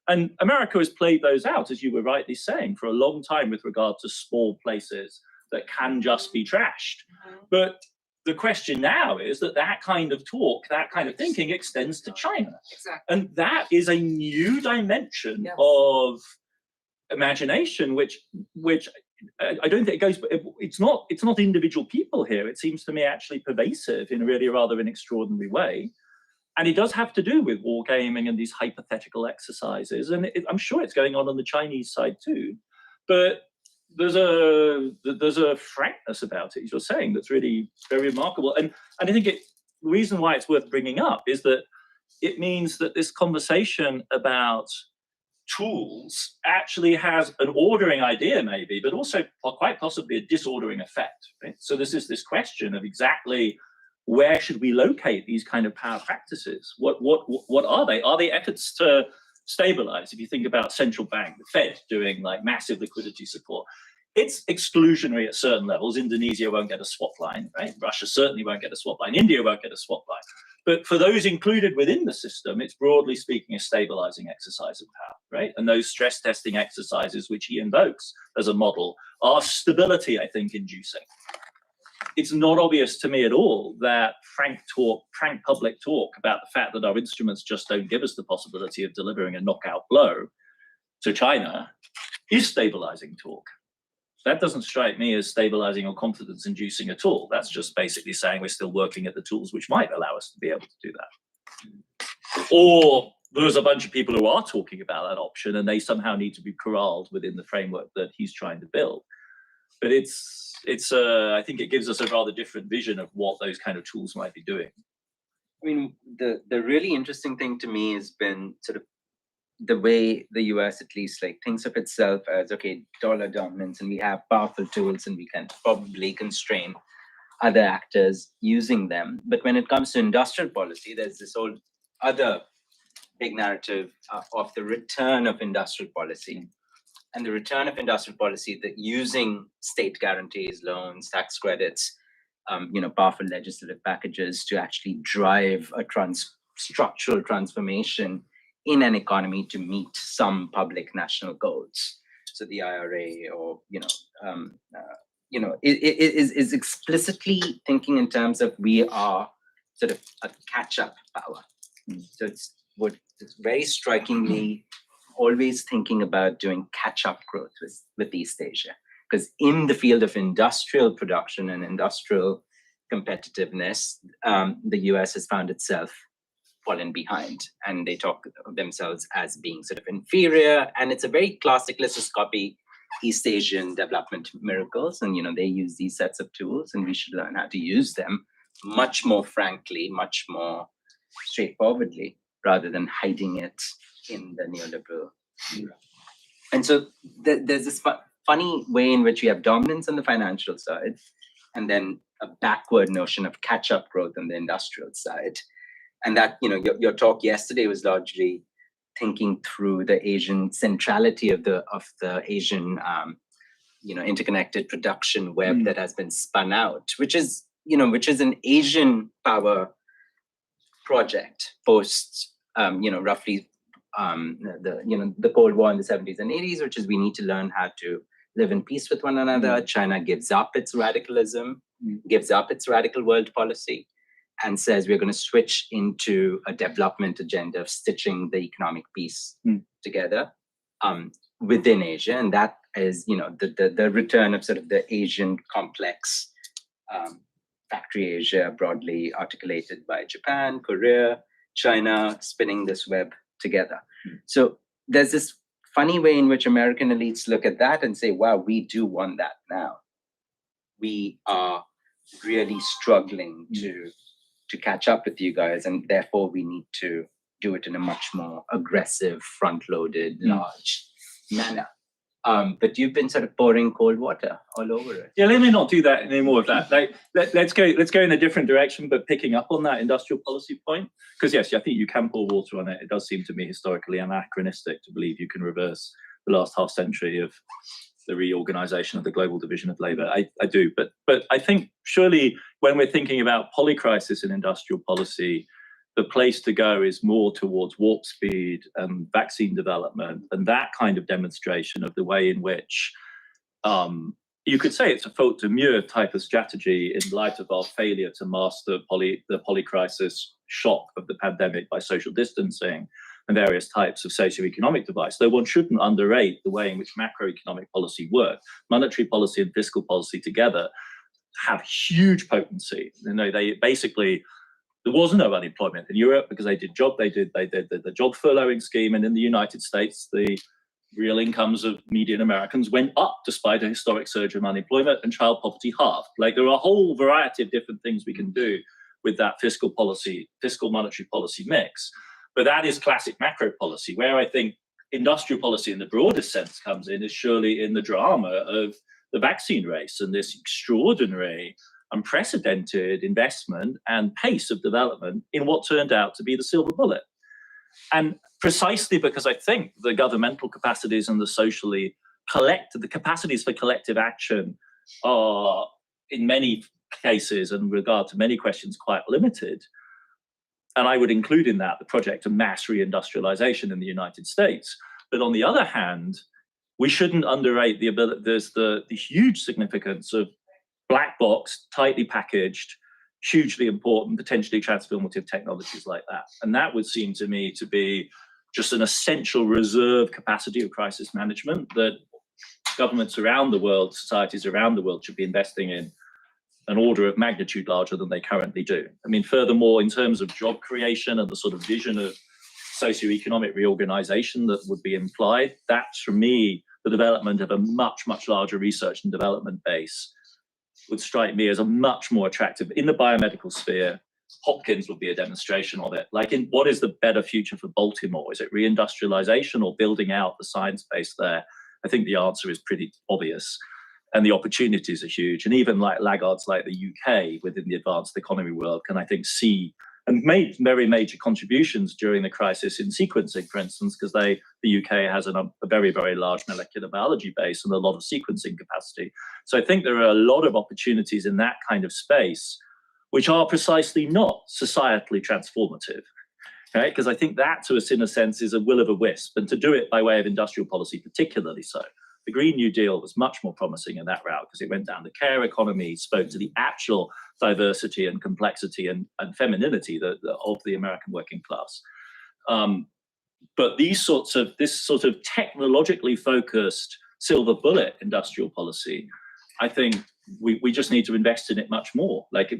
And America has played those out, as you were rightly saying, for a long time with regard to small places that can just be trashed. But the question now is that kind of talk, that kind of thinking extends to China. Exactly. And that is a new dimension of imagination, which I don't think it goes, but it's not individual people here. It seems to me actually pervasive in really rather an extraordinary way. And it does have to do with wargaming and these hypothetical exercises. And I'm sure it's going on the Chinese side too. But there's a frankness about it, as you're saying, that's really very remarkable. And I think the reason why it's worth bringing up is that it means that this conversation about tools actually has an ordering idea maybe, but also quite possibly a disordering effect, right? So this is this question of exactly where should we locate these kind of power practices? What are they? Are they efforts to stabilize? If you think about central bank, the Fed doing like massive liquidity support, it's exclusionary at certain levels. Indonesia won't get a swap line, right? Russia certainly won't get a swap line. India won't get a swap line. But for those included within the system, it's broadly speaking a stabilizing exercise of power, right? And those stress testing exercises, which he invokes as a model, are stability, I think, inducing. It's not obvious to me at all that frank public talk about the fact that our instruments just don't give us the possibility of delivering a knockout blow to China is stabilizing talk. That doesn't strike me as stabilizing or confidence inducing at all. That's just basically saying we're still working at the tools which might allow us to be able to do that. Or there's a bunch of people who are talking about that option, and they somehow need to be corralled within the framework that he's trying to build. But I think it gives us a rather different vision of what those kind of tools might be doing. I mean, the really interesting thing to me has been sort of the way the US at least like thinks of itself as, okay, dollar dominance, and we have powerful tools and we can probably constrain other actors using them. But when it comes to industrial policy, there's this whole other big narrative of the return of industrial policy. And the return of industrial policy, that using state guarantees, loans, tax credits, powerful legislative packages to actually drive a structural transformation in an economy to meet some public national goals. So the IRA, or is explicitly thinking in terms of we are sort of a catch-up power. So it's very strikingly always thinking about doing catch-up growth with East Asia, because in the field of industrial production and industrial competitiveness, the US has found itself fallen behind, and they talk of themselves as being sort of inferior. And it's a very classic, let's just copy East Asian development miracles, and they use these sets of tools, and we should learn how to use them much more frankly, much more straightforwardly, rather than hiding it in the neoliberal era. And so there's this funny way in which we have dominance on the financial side, and then a backward notion of catch-up growth on the industrial side. And that, your talk yesterday was largely thinking through the Asian centrality of the Asian, interconnected production web that has been spun out, which is an Asian power project post, roughly the Cold War in the 70s and 80s, which is we need to learn how to live in peace with one another. China gives up its radicalism, gives up its radical world policy, and says we're going to switch into a development agenda of stitching the economic peace together within Asia. And that is, the return of sort of the Asian complex, factory Asia, broadly articulated by Japan, Korea, China, spinning this web together. So there's this funny way in which American elites look at that and say, wow, we do want that now. We are really struggling to catch up with you guys, and therefore we need to do it in a much more aggressive, front-loaded, large manner. But you've been sort of pouring cold water all over it. Yeah, let me not do that anymore of that. Let's go in a different direction, but picking up on that industrial policy point. Because yes, I think you can pour water on it. It does seem to me historically anachronistic to believe you can reverse the last half century of the reorganization of the global division of labor. I do, but I think surely when we're thinking about polycrisis in industrial policy, the place to go is more towards warp speed and vaccine development, and that kind of demonstration of the way in which you could say it's a faute de mieux type of strategy in light of our failure to master the polycrisis shock of the pandemic by social distancing and various types of socioeconomic device, though one shouldn't underrate the way in which macroeconomic policy work. Monetary policy and fiscal policy together have huge potency. They basically, there was no unemployment in Europe because they did the job furloughing scheme, and in the United States, the real incomes of median Americans went up despite a historic surge of unemployment, and child poverty halved. Like, there are a whole variety of different things we can do with that fiscal monetary policy mix. But that is classic macro policy. Where I think industrial policy in the broadest sense comes in is surely in the drama of the vaccine race and this extraordinary, unprecedented investment and pace of development in what turned out to be the silver bullet. And precisely because I think the governmental capacities and the capacities for collective action are in many cases and regard to many questions quite limited. And I would include in that the project of mass reindustrialization in the United States. But on the other hand, we shouldn't underrate the ability, there's the huge significance of black box, tightly packaged, hugely important, potentially transformative technologies like that. And that would seem to me to be just an essential reserve capacity of crisis management that governments around the world, societies around the world should be investing in an order of magnitude larger than they currently do. I mean, furthermore, in terms of job creation and the sort of vision of socioeconomic reorganization that would be implied. That's, for me, the development of a much, much larger research and development base would strike me as a much more attractive, in the biomedical sphere. Hopkins would be a demonstration of it. Like, in what is the better future for Baltimore? Is it reindustrialization or building out the science base there? I think the answer is pretty obvious, and the opportunities are huge. And even like laggards like the UK within the advanced economy world can, I think, see and made very major contributions during the crisis in sequencing, for instance, because the UK has a very, very large molecular biology base and a lot of sequencing capacity. So I think there are a lot of opportunities in that kind of space, which are precisely not societally transformative, right? Because I think that, to us, in a sense, is a will o' the wisp, and to do it by way of industrial policy, particularly so. The Green New Deal was much more promising in that route because it went down the care economy, spoke to the actual diversity and complexity and femininity of the American working class. But this sort of technologically focused silver bullet industrial policy, I think we just need to invest in it much more. Like,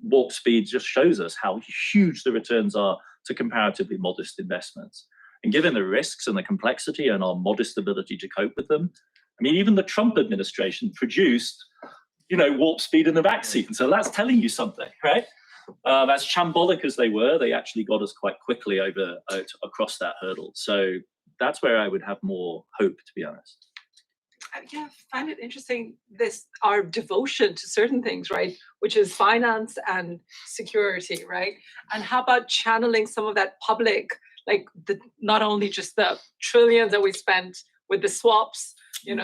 Warp Speed just shows us how huge the returns are to comparatively modest investments. And given the risks and the complexity and our modest ability to cope with them, I mean, even the Trump administration produced, Warp Speed in the vaccine. So that's telling you something, right? As shambolic as they were, they actually got us quite quickly across that hurdle. So that's where I would have more hope, to be honest. Yeah, I find it interesting, our devotion to certain things, right? Which is finance and security, right? And how about channeling some of that public, like not only just the trillions that we spent with the swaps,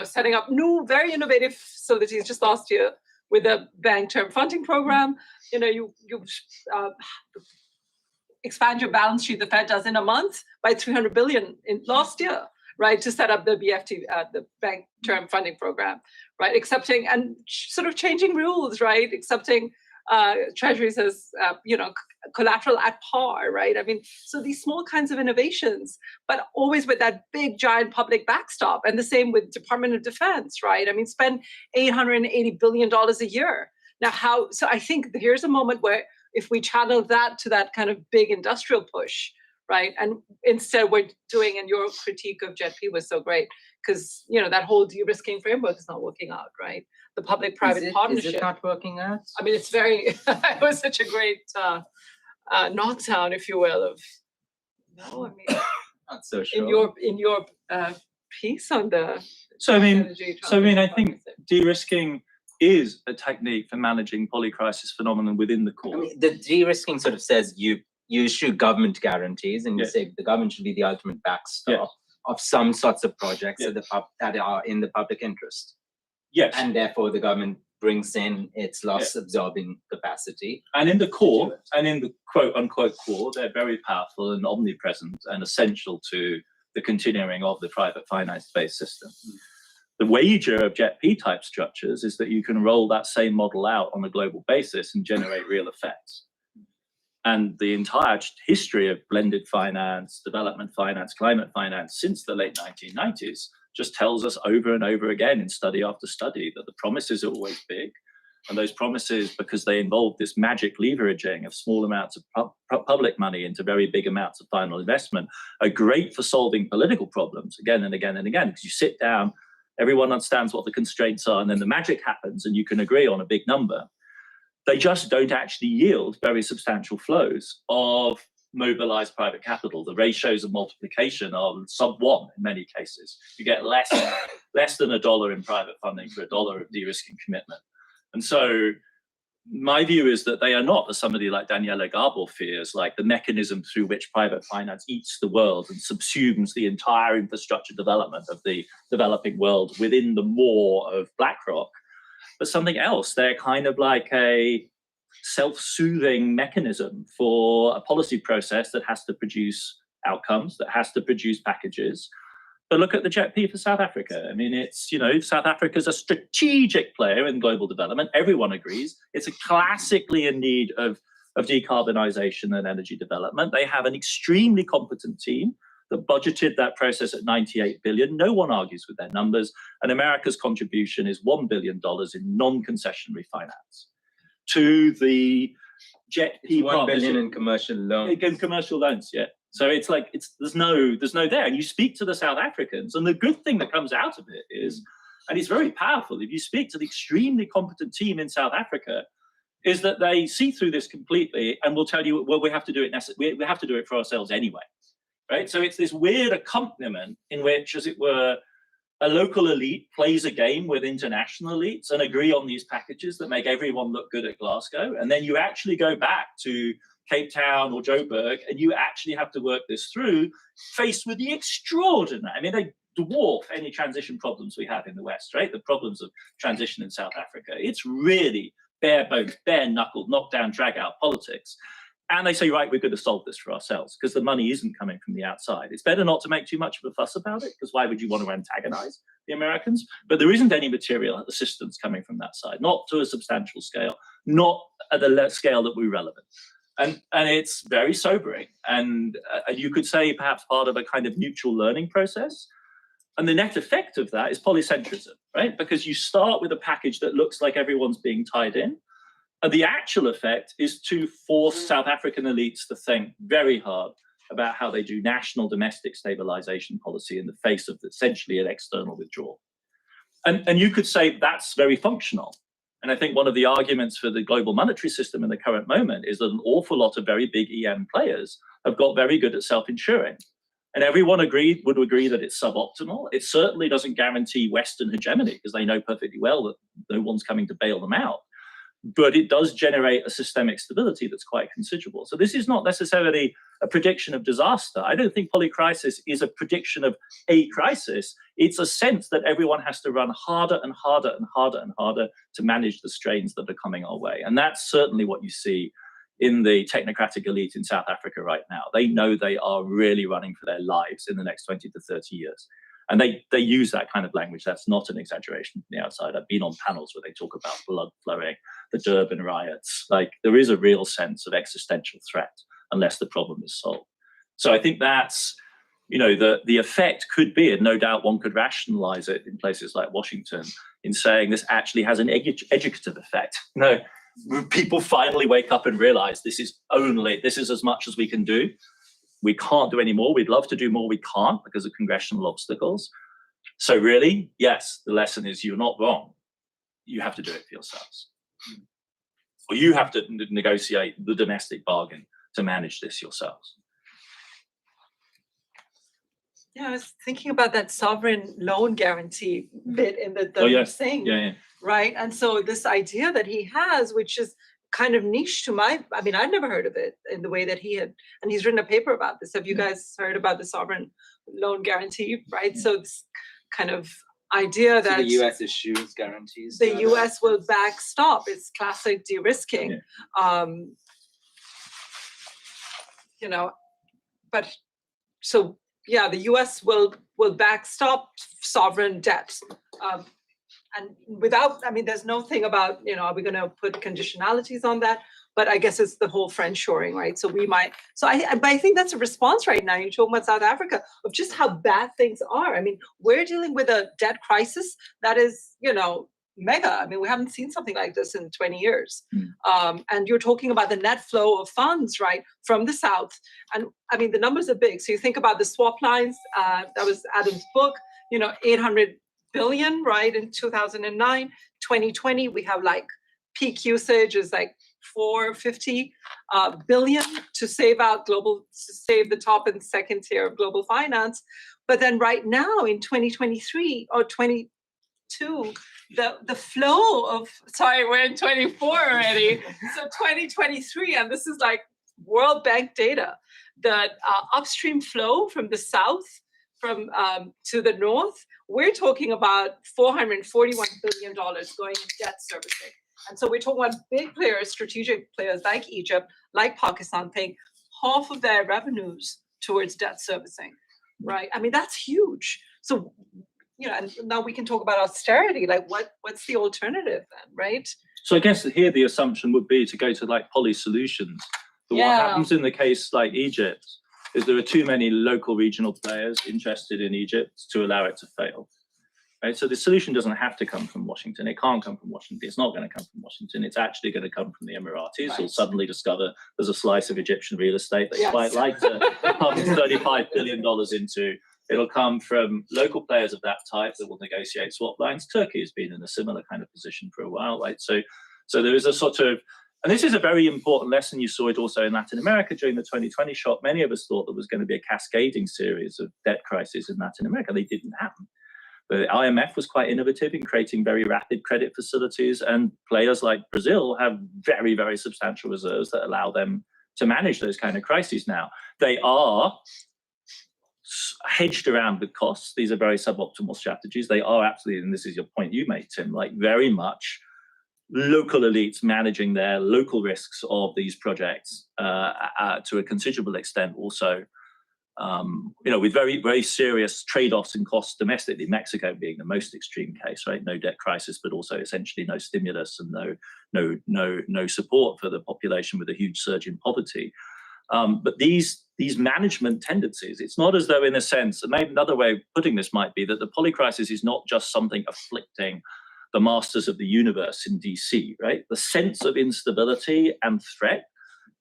setting up new, very innovative facilities just last year with the bank term funding program. You expand your balance sheet, the Fed does, in a month by 300 billion in last year, right, to set up the BFT, the bank term funding program, right, accepting and sort of changing rules, right, accepting treasuries as, collateral at par, right? I mean, so these small kinds of innovations, but always with that big, giant public backstop. And the same with Department of Defense, right? I mean, spend $880 billion a year. Now, so I think here's a moment where if we channel that to that kind of big industrial push, right? And instead we're doing, and your critique of JETP was so great, because, that whole de-risking framework is not working out, right? The public-private partnership. Is it not working out? I mean, it's it was such a great knockdown, if you will, of, no, I mean, not so sure. In your piece on the I think de-risking is a technique for managing polycrisis phenomenon within the core. I mean, the de-risking sort of says you issue government guarantees, and you say the government should be the ultimate backstop of some sorts of projects that are in the public interest. Yes. And therefore the government brings in its loss absorbing capacity. And in the core, and in the quote unquote core, they're very powerful and omnipresent and essential to the continuing of the private finance-based system. The wager of JETP type structures is that you can roll that same model out on a global basis and generate real effects. And the entire history of blended finance, development finance, climate finance since the late 1990s just tells us over and over again in study after study that the promises are always big. And those promises, because they involve this magic leveraging of small amounts of public money into very big amounts of final investment, are great for solving political problems again and again and again, because you sit down, everyone understands what the constraints are, and then the magic happens and you can agree on a big number. They just don't actually yield very substantial flows of mobilized private capital. The ratios of multiplication are sub-1 in many cases. You get less than $1 in private funding for $1 of de-risking commitment. And so my view is that they are not, as somebody like Daniela Gabor fears, like the mechanism through which private finance eats the world and subsumes the entire infrastructure development of the developing world within the maw of BlackRock, but something else. They're kind of like a self-soothing mechanism for a policy process that has to produce outcomes, that has to produce packages. But look at the JETP for South Africa. I mean, it's, South Africa's a strategic player in global development. Everyone agrees. It's classically in need of decarbonization and energy development. They have an extremely competent team that budgeted that process at 98 billion. No one argues with their numbers. And America's contribution is $1 billion in non-concessionary finance to the JETP. $1 billion in commercial loans. In commercial loans, yeah. So it's like there's no there. And you speak to the South Africans, and the good thing that comes out of it is, and it's very powerful, if you speak to the extremely competent team in South Africa, is that they see through this completely and will tell you, well, we have to do it. We have to do it for ourselves anyway, right? So it's this weird accompaniment in which, as it were, a local elite plays a game with international elites and agree on these packages that make everyone look good at Glasgow. And then you actually go back to Cape Town or Joburg and you actually have to work this through, faced with the extraordinary, I mean, they dwarf any transition problems we have in the West, right? The problems of transition in South Africa. It's really bare bones, bare knuckled, knock down, drag out politics. And they say, right, we're going to solve this for ourselves because the money isn't coming from the outside. It's better not to make too much of a fuss about it, because why would you want to antagonize the Americans? But there isn't any material assistance coming from that side, not to a substantial scale, not at the scale that we're relevant. And it's very sobering. And you could say perhaps part of a kind of mutual learning process. And the net effect of that is polycentrism, right? Because you start with a package that looks like everyone's being tied in. And the actual effect is to force South African elites to think very hard about how they do national domestic stabilization policy in the face of essentially an external withdrawal. And you could say that's very functional. And I think one of the arguments for the global monetary system in the current moment is that an awful lot of very big EM players have got very good at self-insuring. And everyone would agree that it's suboptimal. It certainly doesn't guarantee Western hegemony, because they know perfectly well that no one's coming to bail them out. But it does generate a systemic stability that's quite considerable. So this is not necessarily a prediction of disaster. I don't think polycrisis is a prediction of a crisis. It's a sense that everyone has to run harder and harder and harder and harder to manage the strains that are coming our way. And that's certainly what you see in the technocratic elite in South Africa right now. They know they are really running for their lives in the next 20 to 30 years. And they use that kind of language. That's not an exaggeration from the outside. I've been on panels where they talk about blood flowing, the Durban riots. Like, there is a real sense of existential threat unless the problem is solved. So I think that's, you know, the effect could be, and no doubt one could rationalize it in places like Washington, in saying this actually has an educative effect. No, people finally wake up and realize this is as much as we can do. We can't do any more. We'd love to do more. We can't because of congressional obstacles. So really, yes, the lesson is you're not wrong. You have to do it for yourselves. Or you have to negotiate the domestic bargain to manage this yourselves. Yeah, I was thinking about that sovereign loan guarantee bit in the thing, right? And so this idea that he has, which is kind of niche to I mean, I'd never heard of it in the way that he had, and he's written a paper about this. Have you guys heard about the sovereign loan guarantee, right? So this kind of idea that the US issues guarantees. The US will backstop. It's classic de-risking. You know, but so yeah, the US will backstop sovereign debt. And without, I mean, there's no thing about, you know, are we going to put conditionalities on that? But I guess it's the whole friendshoring, right? So we might, but I think that's a response right now. You're talking about South Africa, of just how bad things are. I mean, we're dealing with a debt crisis that is, you know, mega. I mean, we haven't seen something like this in 20 years. And you're talking about the net flow of funds, right, from the South. And I mean, the numbers are big. So you think about the swap lines, that was Adam's book, you know, 800 billion, right, in 2009. 2020, we have like peak usage is like 450 billion to save the top and second tier of global finance. But then right now in 2023 or 22, the flow of, sorry, we're in 24 already. So 2023, and this is like World Bank data, the upstream flow from the South to the North, we're talking about $441 billion going in debt servicing. And so we're talking about big players, strategic players like Egypt, like Pakistan, paying half of their revenues towards debt servicing, right? I mean, that's huge. So, you know, and now we can talk about austerity, like what's the alternative then, right? So I guess here the assumption would be to go to like poly solutions. But what happens in the case like Egypt is there are too many local regional players interested in Egypt to allow it to fail. right? So the solution doesn't have to come from Washington. It can't come from Washington. It's not going to come from Washington. It's actually going to come from the Emiratis, who'll suddenly discover there's a slice of Egyptian real estate they quite like to pump $35 billion into. It'll come from local players of that type that will negotiate swap lines. Turkey has been in a similar kind of position for a while, right? So there is a sort of, and this is a very important lesson. You saw it also in Latin America during the 2020 shock. Many of us thought there was going to be a cascading series of debt crises in Latin America. They didn't happen. The IMF was quite innovative in creating very rapid credit facilities, and players like Brazil have very, very substantial reserves that allow them to manage those kind of crises now. They are hedged around with costs. These are very suboptimal strategies. They are absolutely, and this is your point you made, Tim, like very much local elites managing their local risks of these projects to a considerable extent also, with very, very serious trade-offs in costs domestically, Mexico being the most extreme case, right? No debt crisis, but also essentially no stimulus and no support for the population with a huge surge in poverty. But these management tendencies, it's not as though, in a sense, and maybe another way of putting this might be that the polycrisis is not just something afflicting the masters of the universe in DC, right? The sense of instability and threat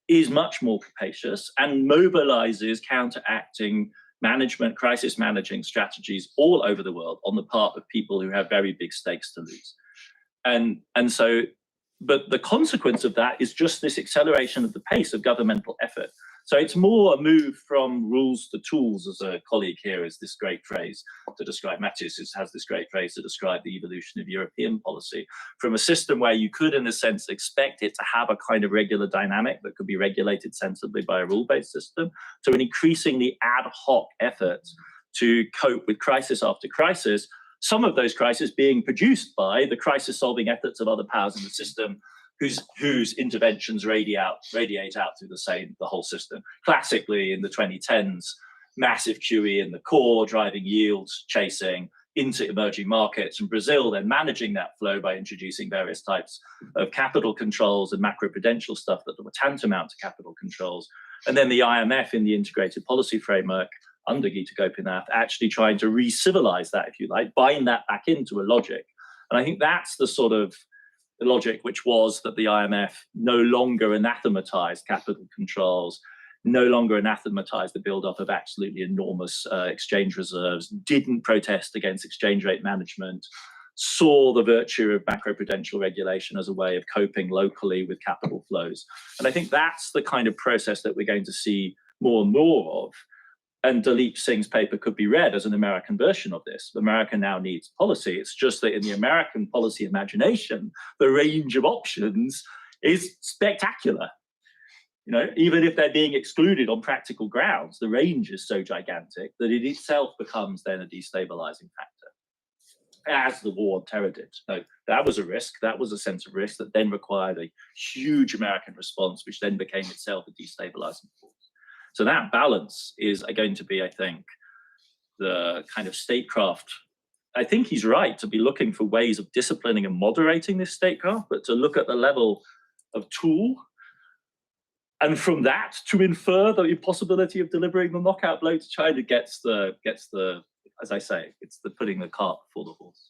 is much more capacious and mobilizes counteracting management, crisis managing strategies all over the world on the part of people who have very big stakes to lose. And so, but the consequence of that is just this acceleration of the pace of governmental effort. So it's more a move from rules to tools, as a colleague here has this great phrase to describe, Matthias has this great phrase to describe the evolution of European policy, from a system where you could, in a sense, expect it to have a kind of regular dynamic that could be regulated sensibly by a rule-based system, to an increasingly ad hoc effort to cope with crisis after crisis, some of those crises being produced by the crisis-solving efforts of other powers in the system, whose interventions radiate out through the whole system. Classically, in the 2010s, massive QE in the core, driving yields, chasing into emerging markets, and Brazil then managing that flow by introducing various types of capital controls and macroprudential stuff that were tantamount to capital controls. And then the IMF in the integrated policy framework under Gita Gopinath actually trying to re-civilize that, if you like, bind that back into a logic. And I think that's the sort of the logic, which was that the IMF no longer anathematized capital controls, no longer anathematized the buildup of absolutely enormous exchange reserves, didn't protest against exchange rate management, saw the virtue of macroprudential regulation as a way of coping locally with capital flows. And I think that's the kind of process that we're going to see more and more of. And Dalip Singh's paper could be read as an American version of this. America now needs policy. It's just that in the American policy imagination, the range of options is spectacular. Even if they're being excluded on practical grounds, the range is so gigantic that it itself becomes then a destabilizing factor, as the war on terror did. So that was a risk. That was a sense of risk that then required a huge American response, which then became itself a destabilizing force. So that balance is going to be, I think, the kind of statecraft. I think he's right to be looking for ways of disciplining and moderating this statecraft, but to look at the level of tool, and from that to infer the impossibility of delivering the knockout blow to China gets the, as I say, it's the putting the cart before the horse.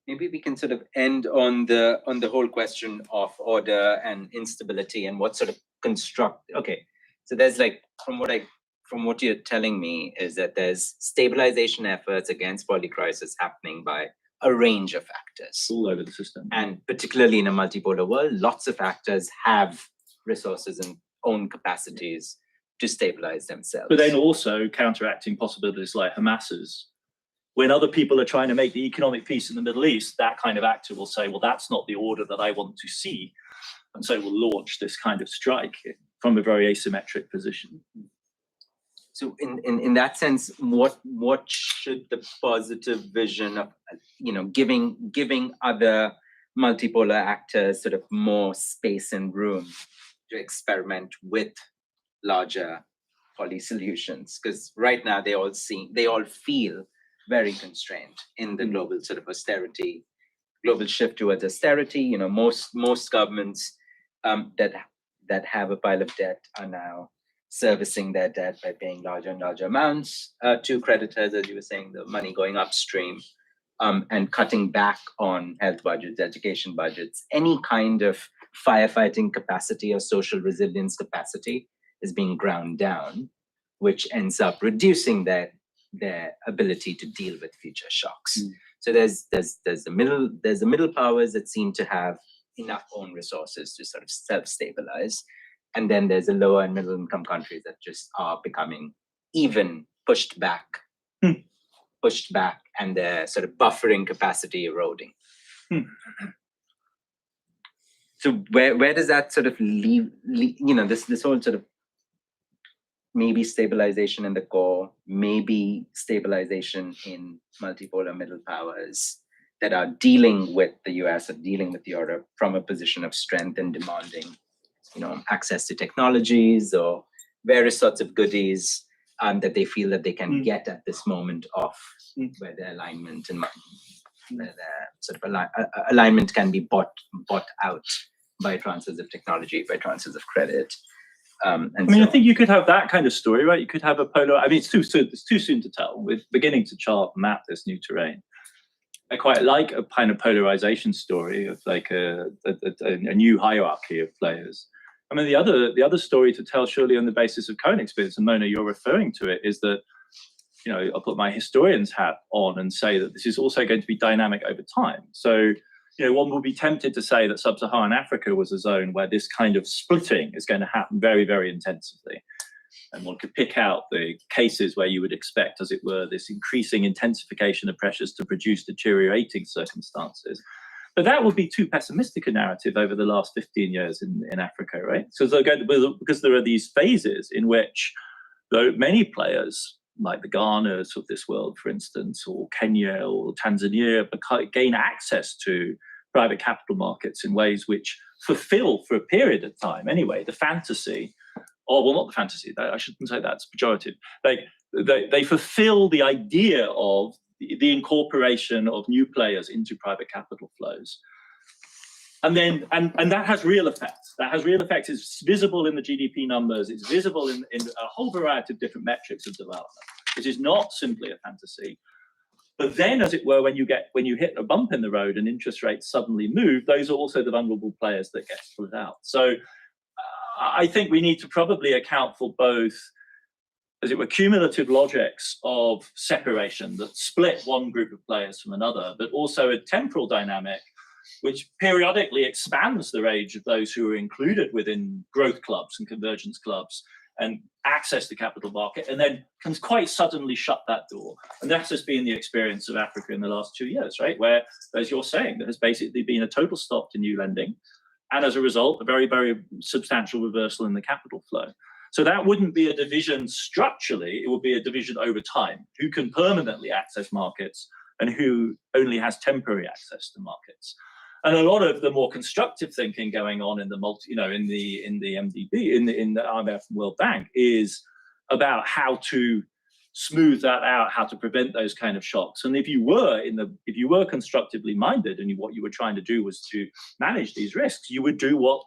Maybe we can sort of end on the whole question of order and instability and what sort of construct. Okay, so there's from what you're telling me is that there's stabilization efforts against polycrisis happening by a range of actors all over the system, and particularly in a multipolar world, lots of actors have resources and own capacities to stabilize themselves. But then also counteracting possibilities like Hamas's. When other people are trying to make the economic peace in the Middle East, that kind of actor will say, well, that's not the order that I want to see. And so we'll launch this kind of strike from a very asymmetric position. So in that sense, what should the positive vision of, giving other multipolar actors sort of more space and room to experiment with larger poly solutions? Because right now they all feel very constrained in the global sort of austerity, global shift towards austerity. Most governments that have a pile of debt are now servicing their debt by paying larger and larger amounts to creditors, as you were saying, the money going upstream, and cutting back on health budgets, education budgets, any kind of firefighting capacity or social resilience capacity is being ground down, which ends up reducing their ability to deal with future shocks. So there's the middle powers that seem to have enough own resources to sort of self-stabilize. And then there's the lower and middle income countries that just are becoming even pushed back, and their sort of buffering capacity eroding. So where does that sort of leave this whole sort of maybe stabilization in the core, maybe stabilization in multipolar middle powers that are dealing with the US or dealing with Europe from a position of strength and demanding, access to technologies or various sorts of goodies that they feel that they can get at this moment of where their alignment and where their sort of alignment can be bought out by transfers of technology, by transfers of credit. I think you could have that kind of story, right? You could have a polar. I mean, it's too soon to tell. We're beginning to map this new terrain. I quite like a kind of polarization story of like a new hierarchy of players. I mean, the other story to tell, surely on the basis of current experience, and Mona, you're referring to it, is that, I'll put my historian's hat on and say that this is also going to be dynamic over time. So, one would be tempted to say that sub-Saharan Africa was a zone where this kind of splitting is going to happen very, very intensively. And one could pick out the cases where you would expect, as it were, this increasing intensification of pressures to produce deteriorating circumstances. But that would be too pessimistic a narrative over the last 15 years in Africa, right? So because there are these phases in which, though many players, like the Ghanas of this world, for instance, or Kenya or Tanzania, gain access to private capital markets in ways which fulfill, for a period of time anyway, the fantasy, or well, not the fantasy, I shouldn't say that's pejorative. They fulfill the idea of the incorporation of new players into private capital flows. And then, and that has real effects. That has real effects. It's visible in the GDP numbers. It's visible in a whole variety of different metrics of development. It is not simply a fantasy. But then, as it were, when you hit a bump in the road and interest rates suddenly move, those are also the vulnerable players that get split out. So I think we need to probably account for both, as it were, cumulative logics of separation that split one group of players from another, but also a temporal dynamic which periodically expands the range of those who are included within growth clubs and convergence clubs and access the capital market, and then can quite suddenly shut that door. And that has been the experience of Africa in the last 2 years, right? Where, as you're saying, there has basically been a total stop to new lending. And as a result, a very, very substantial reversal in the capital flow. So that wouldn't be a division structurally, it would be a division over time. Who can permanently access markets and who only has temporary access to markets. And a lot of the more constructive thinking going on in the in the MDB, in the IMF and World Bank, is about how to smooth that out, how to prevent those kind of shocks. And if you were constructively minded and what you were trying to do was to manage these risks, you would do what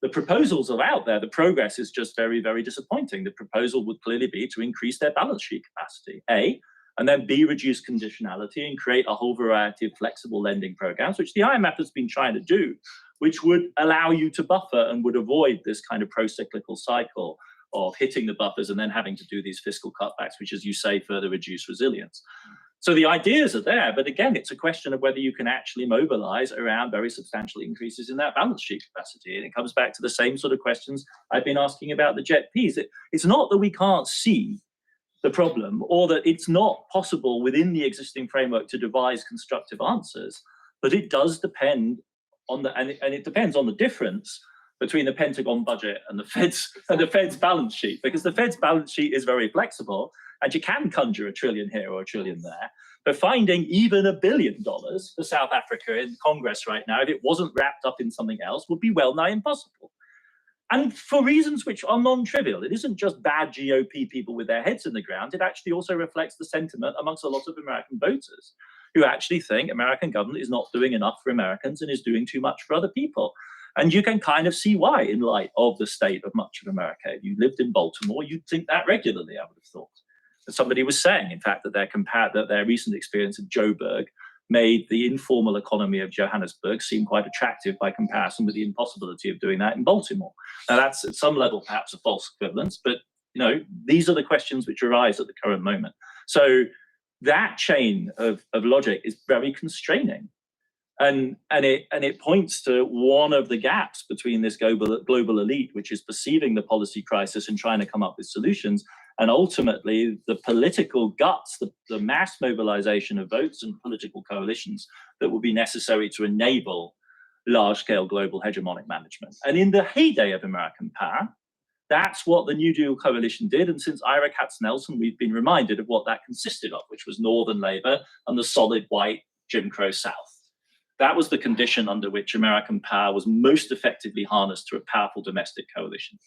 the proposals are out there. The progress is just very, very disappointing. The proposal would clearly be to increase their balance sheet capacity, A, and then B, reduce conditionality and create a whole variety of flexible lending programs, which the IMF has been trying to do, which would allow you to buffer and would avoid this kind of pro-cyclical cycle of hitting the buffers and then having to do these fiscal cutbacks, which, as you say, further reduce resilience. So the ideas are there, but again, it's a question of whether you can actually mobilize around very substantial increases in that balance sheet capacity. And it comes back to the same sort of questions I've been asking about the JET-Ps. It's not that we can't see the problem or that it's not possible within the existing framework to devise constructive answers, but it does depend on and it depends on the difference between the Pentagon budget and the Fed's balance sheet, because the Fed's balance sheet is very flexible and you can conjure $1 trillion here or $1 trillion there. But finding even $1 billion for South Africa in Congress right now, if it wasn't wrapped up in something else, would be well nigh impossible. And for reasons which are non-trivial. It isn't just bad GOP people with their heads in the ground. It actually also reflects the sentiment amongst a lot of American voters who actually think American government is not doing enough for Americans and is doing too much for other people. And you can kind of see why in light of the state of much of America. If you lived in Baltimore, you'd think that regularly, I would have thought. And somebody was saying, in fact, that their recent experience of Joburg made the informal economy of Johannesburg seem quite attractive by comparison with the impossibility of doing that in Baltimore. Now, that's at some level perhaps a false equivalence, but these are the questions which arise at the current moment. So that chain of logic is very constraining. And it points to one of the gaps between this global elite, which is perceiving the policy crisis and trying to come up with solutions, and ultimately the political guts, the mass mobilization of votes and political coalitions that will be necessary to enable large-scale global hegemonic management. And in the heyday of American power, that's what the New Deal coalition did. And since Ira Katz-Nelson, we've been reminded of what that consisted of, which was Northern labor and the solid white Jim Crow South. That was the condition under which American power was most effectively harnessed through a powerful domestic coalition.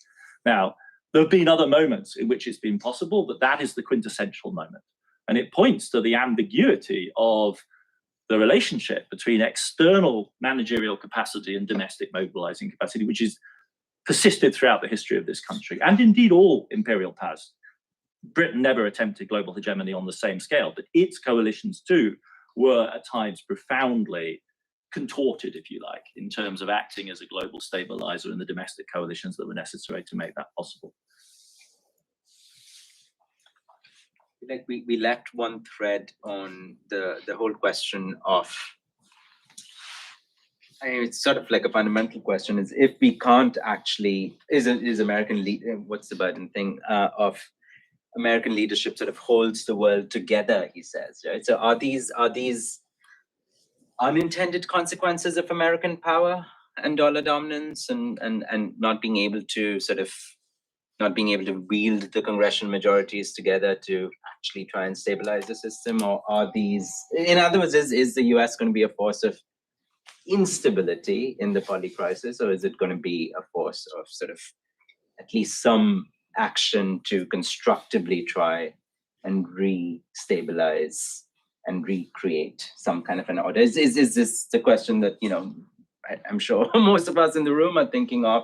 Now, there have been other moments in which it's been possible, but that is the quintessential moment. And it points to the ambiguity of the relationship between external managerial capacity and domestic mobilizing capacity, which is persisted throughout the history of this country, and indeed all imperial powers. Britain never attempted global hegemony on the same scale, but its coalitions too were at times profoundly contorted, if you like, in terms of acting as a global stabilizer in the domestic coalitions that were necessary to make that possible. Like we left one thread on the whole question of, it's sort of like a fundamental question, is if we can't actually, is American, what's the burden thing of American leadership sort of holds the world together, he says, right? So are these unintended consequences of American power and dollar dominance and not being able to wield the congressional majorities together to actually try and stabilize the system? Or are these, in other words, is the US going to be a force of instability in the Polycrisis, or is it going to be a force of sort of at least some action to constructively try and re-stabilize and recreate some kind of an order? Is this the question that, I'm sure most of us in the room are thinking of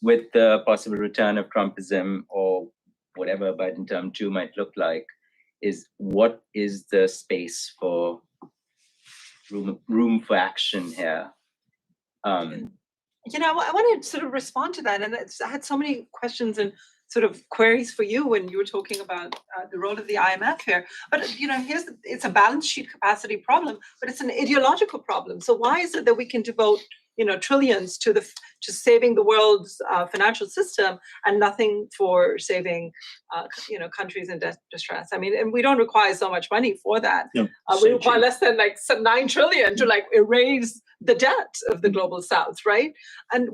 with the possible return of Trumpism or whatever Biden term 2 might look like, is what is the space for room for action here? I want to sort of respond to that. And I had so many questions and sort of queries for you when you were talking about the role of the IMF here. But, it's a balance sheet capacity problem, but it's an ideological problem. So why is it that we can devote, trillions to saving the world's financial system and nothing for saving, countries in distress? I mean, and we don't require so much money for that. No, we require less than some 9 trillion to erase the debt of the global South, right? And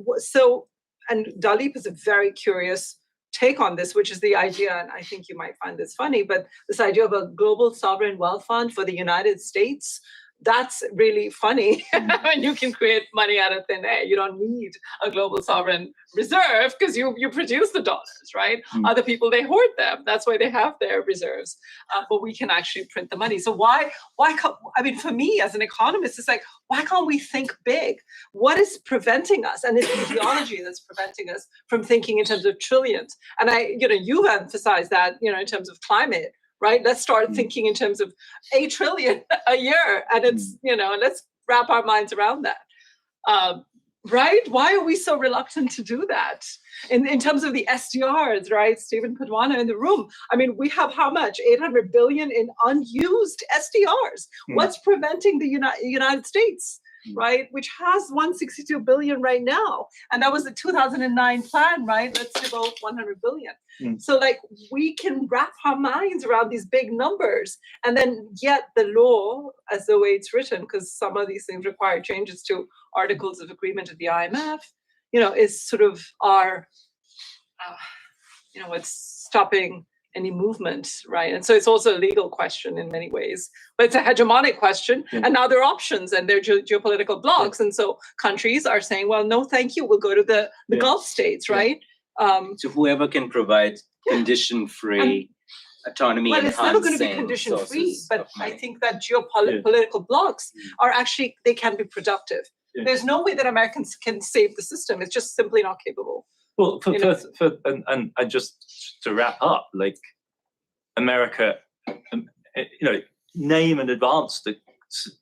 Dalip is a very curious take on this, which is the idea, and I think you might find this funny, but this idea of a global sovereign wealth fund for the United States. That's really funny. When you can create money out of thin air. You don't need a global sovereign reserve because you produce the dollars, right? Other people, they hoard them. That's why they have their reserves. But we can actually print the money. So why can't, for me as an economist, it's like, why can't we think big? What is preventing us? And it's ideology that's preventing us from thinking in terms of trillions. And you've emphasized that, in terms of climate. Right? Let's start thinking in terms of 8 trillion a year. And it's, let's wrap our minds around that. Right? Why are we so reluctant to do that? In terms of the SDRs, right? Stephen Padwana in the room. We have how much? 800 billion in unused SDRs. What's preventing the United States? Right, which has 162 billion right now, and that was the 2009 plan, right? Let's devote 100 billion. So we can wrap our minds around these big numbers, and then yet the law, as the way it's written, because some of these things require changes to articles of agreement of the IMF, is sort of our, what's stopping any movement, right? And so it's also a legal question in many ways, but it's a hegemonic question. And now there are options and there are geopolitical blocks. And so countries are saying, well, no, thank you. We'll go to the Gulf states, right? So whoever can provide condition-free autonomy. Well, it's never going to be condition-free, but I think that geopolitical blocks are actually, they can be productive. Yeah. There's no way that Americans can save the system. It's just simply not capable. Well, You know. and just to wrap up, like America, name an advanced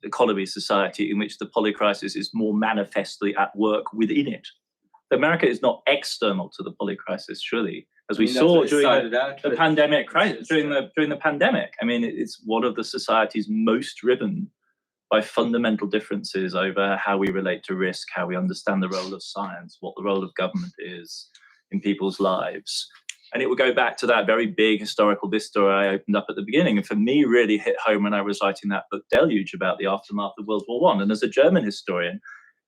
economy society in which the polycrisis is more manifestly at work within it. America is not external to the polycrisis, surely, as we saw during the pandemic crisis, during the pandemic. I mean, it's one of the societies most driven by fundamental differences over how we relate to risk, how we understand the role of science, what the role of government is in people's lives. And it will go back to that very big historical vista I opened up at the beginning. And for me, really hit home when I was writing that book, Deluge, about the aftermath of World War I. And as a German historian,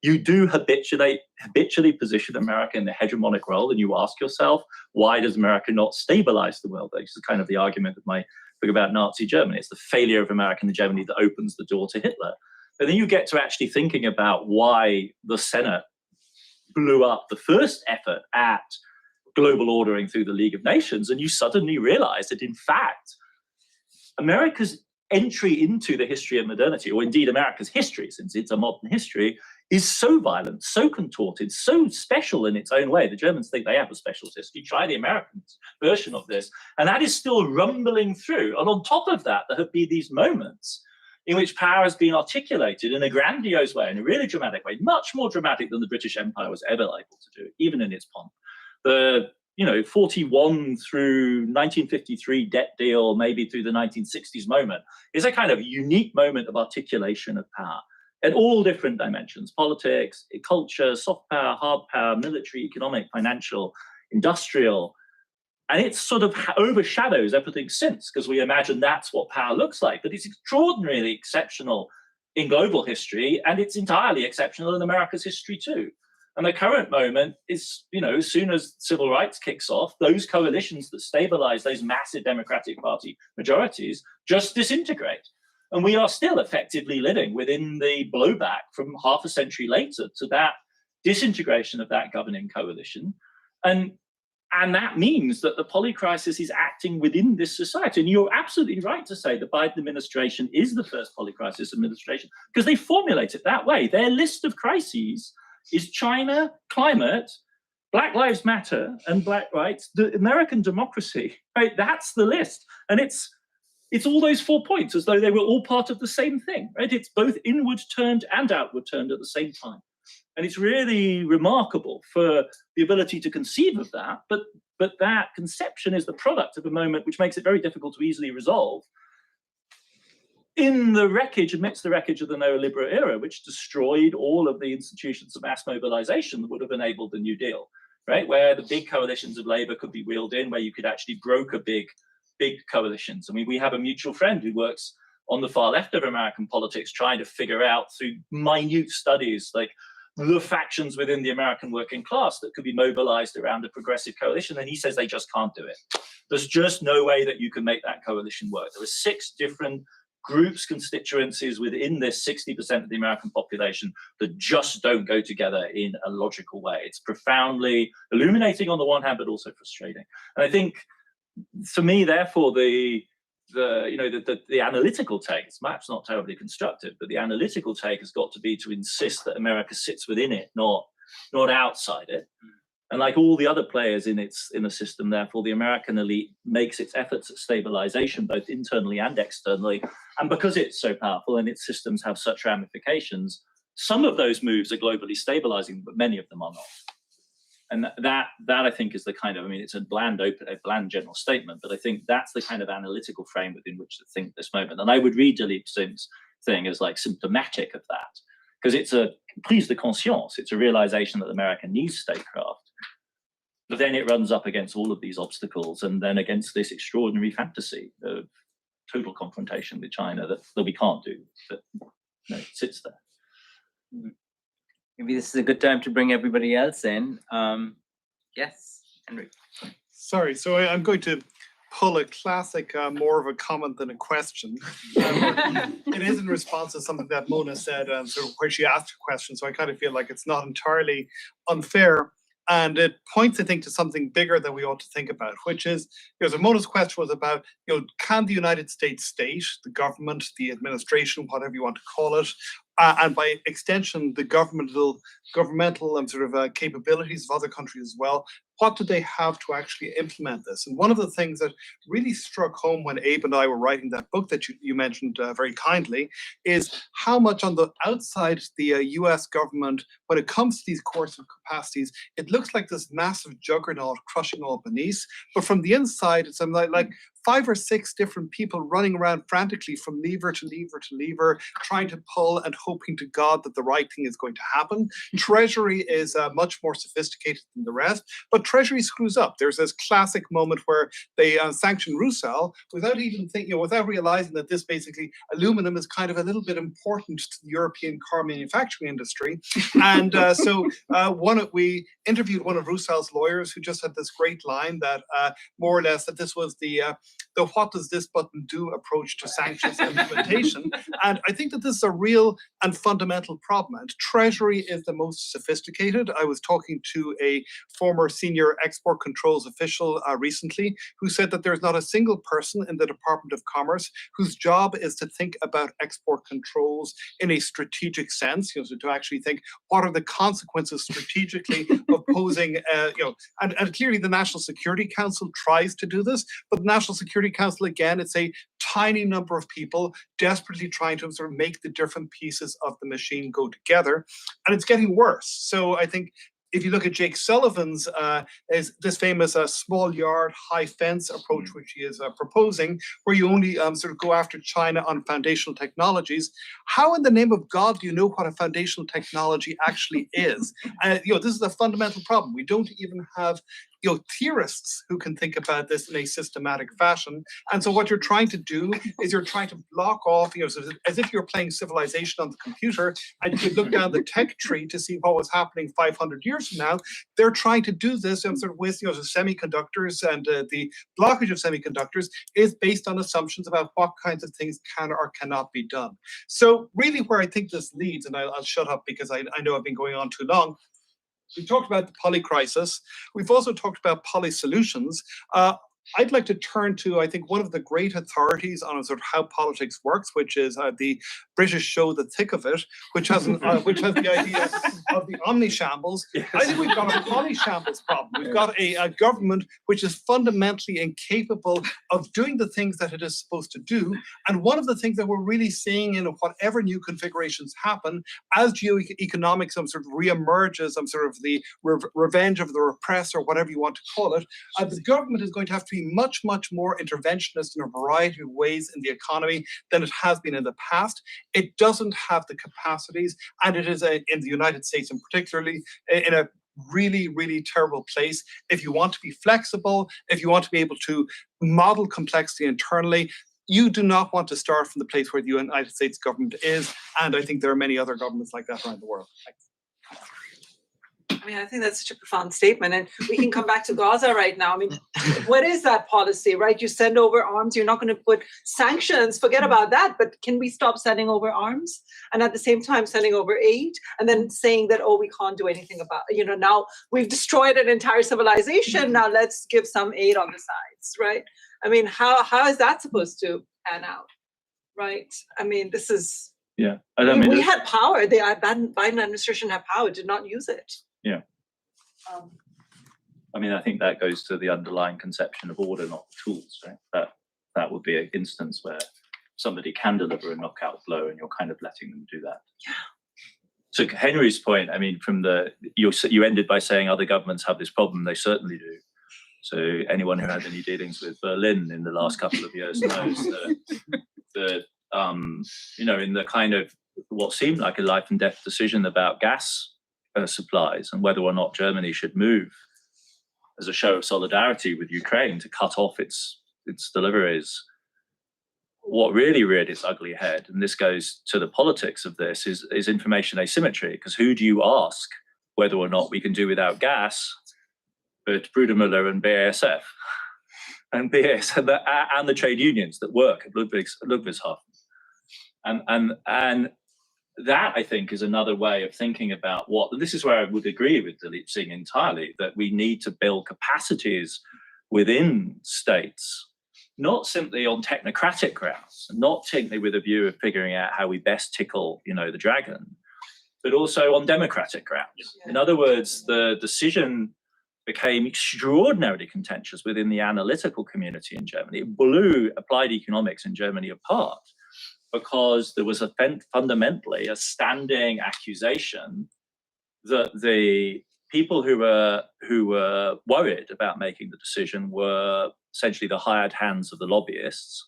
you do habitually position America in the hegemonic role, and you ask yourself, why does America not stabilize the world? This is kind of the argument of my book about Nazi Germany. It's the failure of American hegemony that opens the door to Hitler. But then you get to actually thinking about why the Senate blew up the first effort at global ordering through the League of Nations, and you suddenly realize that, in fact, America's entry into the history of modernity, or indeed America's history, since it's a modern history, is so violent, so contorted, so special in its own way. The Germans think they have a special history. Try the American version of this. And that is still rumbling through. And on top of that, there have been these moments in which power has been articulated in a grandiose way, in a really dramatic way, much more dramatic than the British Empire was ever able to do, even in its pomp. The 41 through 1953 debt deal, maybe through the 1960s moment, is a kind of unique moment of articulation of power at all different dimensions: politics, culture, soft power, hard power, military, economic, financial, industrial. And it sort of overshadows everything since, because we imagine that's what power looks like. But it's extraordinarily exceptional in global history, and it's entirely exceptional in America's history too. And the current moment is, as soon as civil rights kicks off, those coalitions that stabilize those massive Democratic Party majorities just disintegrate. And we are still effectively living within the blowback from half a century later to that disintegration of that governing coalition. And that means that the polycrisis is acting within this society. And you're absolutely right to say the Biden administration is the first polycrisis administration, because they formulate it that way. Their list of crises is China, climate, Black Lives Matter, and Black rights, the American democracy, right? That's the list. And it's all those 4 points, as though they were all part of the same thing, right? It's both inward turned and outward turned at the same time. And it's really remarkable for the ability to conceive of that, but that conception is the product of a moment which makes it very difficult to easily resolve in the wreckage, amidst the wreckage of the neoliberal era, which destroyed all of the institutions of mass mobilization that would have enabled the New Deal, right? Where the big coalitions of labor could be wheeled in, where you could actually broker big coalitions. I mean, we have a mutual friend who works on the far left of American politics, trying to figure out through minute studies, like the factions within the American working class that could be mobilized around a progressive coalition. And he says they just can't do it. There's just no way that you can make that coalition work. There are 6 different groups, constituencies within this 60% of the American population that just don't go together in a logical way. It's profoundly illuminating on the one hand, but also frustrating. And I think, for me, therefore, the analytical take, it's perhaps not terribly constructive, but the analytical take has got to be to insist that America sits within it, not outside it. And like all the other players in the system, therefore, the American elite makes its efforts at stabilization, both internally and externally. And because it's so powerful and its systems have such ramifications, some of those moves are globally stabilizing, but many of them are not. And that I think is the kind of, it's a bland general statement, but I think that's the kind of analytical frame within which to think this moment. And I would read Dilip Singh's thing as like symptomatic of that, because it's a prise de conscience. It's a realization that America needs statecraft. But then it runs up against all of these obstacles, and then against this extraordinary fantasy of total confrontation with China that we can't do, but it sits there. Maybe this is a good time to bring everybody else in. Yes, Henry. Sorry, so I'm going to pull a classic, more of a comment than a question. It is in response to something that Mona said, where she asked a question, so I kind of feel like it's not entirely unfair. And it points, I think, to something bigger that we ought to think about, which is, so Mona's question was about, can the United States state, the government, the administration, whatever you want to call it, and by extension, the governmental capabilities of other countries as well. What do they have to actually implement this? And one of the things that really struck home when Abe and I were writing that book that you mentioned very kindly is how much on the outside the US government, when it comes to these core capacities, it looks like this massive juggernaut crushing all beneath. But from the inside, it's like 5 or 6 different people running around frantically from lever to lever to lever, trying to pull and hoping to God that the right thing is going to happen. Treasury is much more sophisticated than the rest, but Treasury screws up. There's this classic moment where they sanction Rusal without even thinking, without realizing that this basically aluminum is kind of a little bit important to the European car manufacturing industry. And we interviewed one of Rusal's lawyers who just had this great line that more or less that this was the what does this button do approach to sanctions implementation. And I think that this is a real and fundamental problem. And Treasury is the most sophisticated. I was talking to a former senior export controls official recently who said that there's not a single person in the Department of Commerce whose job is to think about export controls in a strategic sense, so to actually think what are the consequences strategically of posing, and clearly the National Security Council tries to do this, but the National Security Council, again, it's a tiny number of people desperately trying to sort of make the different pieces of the machine go together, and it's getting worse. So I think if you look at Jake Sullivan's is this famous small yard, high fence approach, which he is proposing, where you only sort of go after China on foundational technologies. How in the name of God do you know what a foundational technology actually is? This is a fundamental problem. We don't even have theorists who can think about this in a systematic fashion. And so what you're trying to do is you're trying to block off, as if you're playing Civilization on the computer, and you could look down the tech tree to see what was happening 500 years from now. They're trying to do this sort of with semiconductors, and the blockage of semiconductors is based on assumptions about what kinds of things can or cannot be done. So really where I think this leads, and I'll shut up because I know I've been going on too long. We've talked about the polycrisis. We've also talked about polysolutions. I'd like to turn to, I think, one of the great authorities on sort of how politics works, which is the British show The Thick of It, which has the idea of the omnishambles. Yes. I think we've got a polyshambles problem. We've got a government which is fundamentally incapable of doing the things that it is supposed to do. And one of the things that we're really seeing in whatever new configurations happen, as geoeconomics sort of reemerges, sort of the revenge of the repressed, or whatever you want to call it, the government is going to have to be much, much more interventionist in a variety of ways in the economy than it has been in the past. It doesn't have the capacities, and it is in the United States, and particularly in a really, really terrible place. If you want to be flexible, if you want to be able to model complexity internally, you do not want to start from the place where the United States government is, and I think there are many other governments like that around the world. Thanks. I mean, I think that's such a profound statement, and we can come back to Gaza right now. I mean, what is that policy, right? You send over arms, you're not going to put sanctions, forget about that, but can we stop sending over arms and at the same time sending over aid and then saying that, oh, we can't do anything about, now we've destroyed an entire civilization, now let's give some aid on the sides, right? I mean, how is that supposed to pan out, right? I mean, this is... Yeah, we had power. The Biden administration had power, did not use it. Yeah. I mean, I think that goes to the underlying conception of order, not the tools, right? That would be an instance where somebody can deliver a knockout blow and you're kind of letting them do that. Yeah. So Henry's point, I mean, you ended by saying other governments have this problem. They certainly do. So anyone who had any dealings with Berlin in the last couple of years knows that in the kind of what seemed like a life and death decision about gas supplies and whether or not Germany should move as a show of solidarity with Ukraine to cut off its deliveries. What really reared its ugly head, and this goes to the politics of this, is information asymmetry, because who do you ask whether or not we can do without gas but Brudermüller and BASF and the trade unions that work at Ludwigshafen. And that, I think, is another way of thinking about this is where I would agree with Dilip Singh entirely, that we need to build capacities within states not simply on technocratic grounds, not simply with a view of figuring out how we best tickle, the dragon, but also on democratic grounds. In other words, the decision became extraordinarily contentious within the analytical community in Germany. It blew applied economics in Germany apart because there was fundamentally a standing accusation that the people who were worried about making the decision were essentially the hired hands of the lobbyists,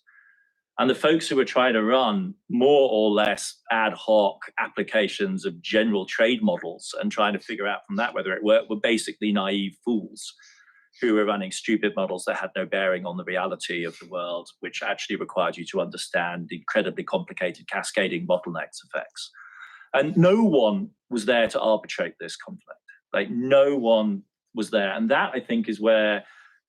and the folks who were trying to run more or less ad hoc applications of general trade models and trying to figure out from that whether it worked were basically naive fools who were running stupid models that had no bearing on the reality of the world, which actually required you to understand incredibly complicated cascading bottlenecks effects. And no one was there to arbitrate this conflict. Like, no one was there. And that, I think, is where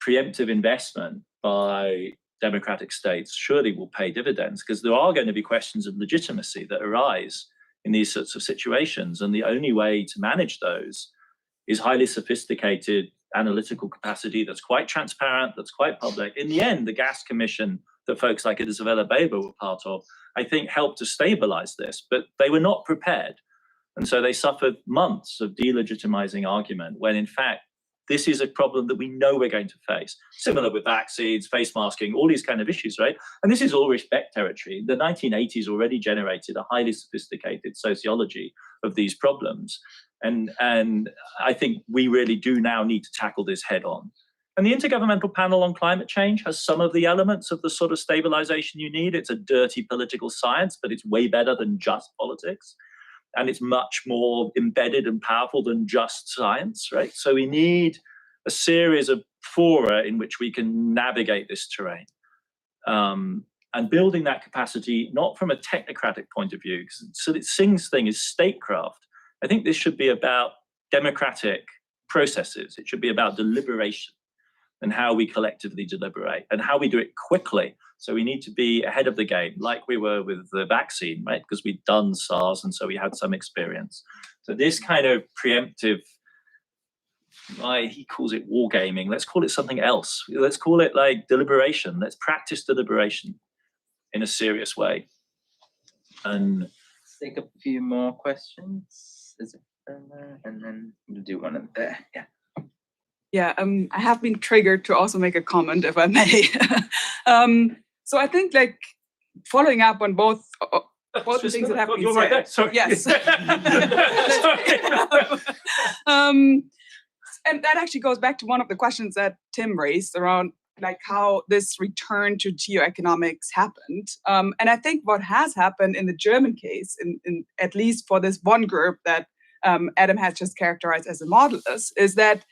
preemptive investment by democratic states surely will pay dividends, because there are going to be questions of legitimacy that arise in these sorts of situations. And the only way to manage those is highly sophisticated analytical capacity that's quite transparent, that's quite public. In the end, the gas commission that folks like Isabella Weber were part of, I think, helped to stabilize this, but they were not prepared. And so they suffered months of delegitimizing argument when, in fact, this is a problem that we know we're going to face. Similar with vaccines, face masking, all these kind of issues, right? And this is all respect territory. The 1980s already generated a highly sophisticated sociology of these problems. And I think we really do now need to tackle this head on. And the Intergovernmental Panel on Climate Change has some of the elements of the sort of stabilization you need. It's a dirty political science, but it's way better than just politics. And it's much more embedded and powerful than just science, right? So we need a series of fora in which we can navigate this terrain. And building that capacity, not from a technocratic point of view, so Singh's thing is statecraft. I think this should be about democratic processes. It should be about deliberation and how we collectively deliberate and how we do it quickly. So we need to be ahead of the game, like we were with the vaccine, right? Because we'd done SARS, and so we had some experience. So this kind of preemptive, he calls it wargaming. Let's call it something else. Let's call it like deliberation. Let's practice deliberation in a serious way. And let's take a few more questions. Is it and then we'll do one of there. Yeah. Yeah, I have been triggered to also make a comment, if I may. So I think, like, following up on both the things that have been said. Right there. Sorry. Yes. And that actually goes back to one of the questions that Tim raised around, like, how this return to geoeconomics happened. And I think what has happened in the German case, in at least for this one group that Adam has just characterized as a modelist, is that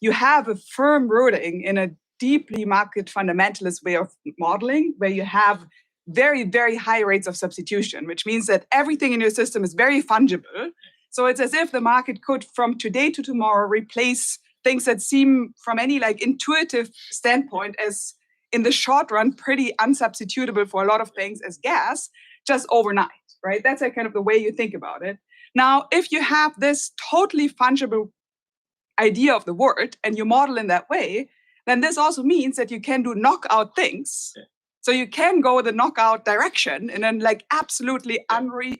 you have a firm rooting in a deeply market fundamentalist way of modeling, where you have very, very high rates of substitution, which means that everything in your system is very fungible. So it's as if the market could, from today to tomorrow, replace things that seem, from any like intuitive standpoint, as in the short run, pretty unsubstitutable for a lot of things as gas, just overnight, right? That's like kind of the way you think about it. Now, if you have this totally fungible idea of the world and you model in that way, then this also means that you can do knockout things. Yeah. So you can go the knockout direction in an like absolutely unprudent,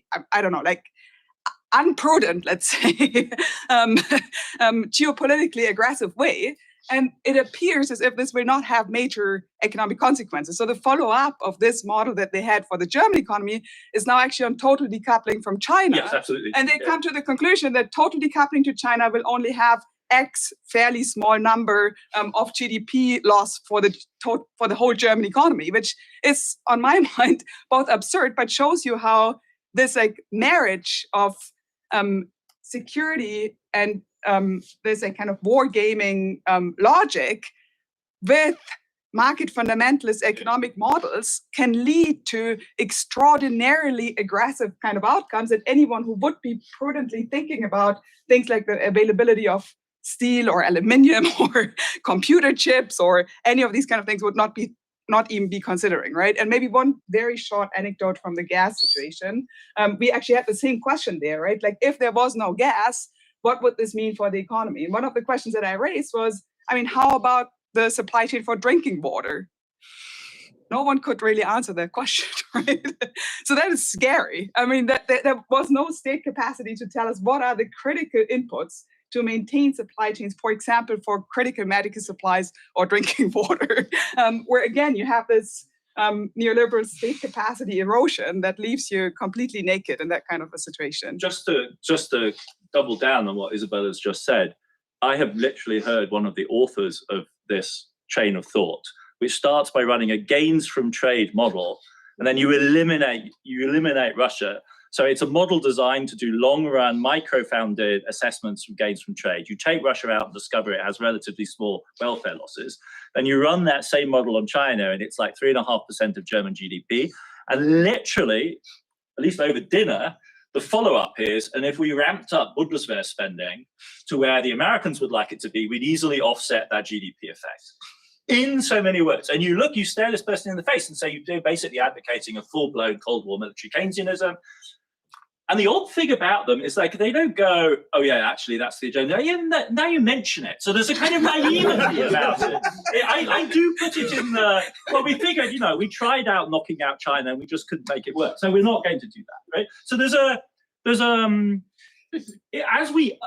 let's say, geopolitically aggressive way. And it appears as if this will not have major economic consequences. So the follow-up of this model that they had for the German economy is now actually on total decoupling from China. Yes, absolutely. And they come to the conclusion that total decoupling to China will only have X fairly small number of GDP loss for the whole German economy, which is, on my mind, both absurd, but shows you how this like marriage of security and this like kind of wargaming logic with market fundamentalist economic models can lead to extraordinarily aggressive kind of outcomes that anyone who would be prudently thinking about things like the availability of steel or aluminium or computer chips or any of these kind of things would not even be considering, right? And maybe one very short anecdote from the gas situation. We actually had the same question there, right? Like, if there was no gas, what would this mean for the economy? And one of the questions that I raised was, I mean, how about the supply chain for drinking water? no one could really answer that question, right? So that is scary. I mean, there was no state capacity to tell us what are the critical inputs to maintain supply chains, for example, for critical medical supplies or drinking water, where again, you have this neoliberal state capacity erosion that leaves you completely naked in that kind of a situation. Just to double down on what Isabella's just said, I have literally heard one of the authors of this chain of thought, which starts by running a gains from trade model, and then you eliminate Russia. So it's a model designed to do long-run, micro-founded assessments of gains from trade. You take Russia out and discover it has relatively small welfare losses. Then you run that same model on China, and it's like 3.5% of German GDP. And literally, at least over dinner, the follow-up is, and if we ramped up Bundeswehr spending to where the Americans would like it to be, we'd easily offset that GDP effect. In so many words. And you stare this person in the face and say you're basically advocating a full-blown Cold War military Keynesianism. And the odd thing about them is like, they don't go, oh yeah, actually that's the agenda. Yeah, now you mention it. So there's a kind of naivety about it. I do put it in the, well, we figured, we tried out knocking out China and we just couldn't make it work. So we're not going to do that, right? So as we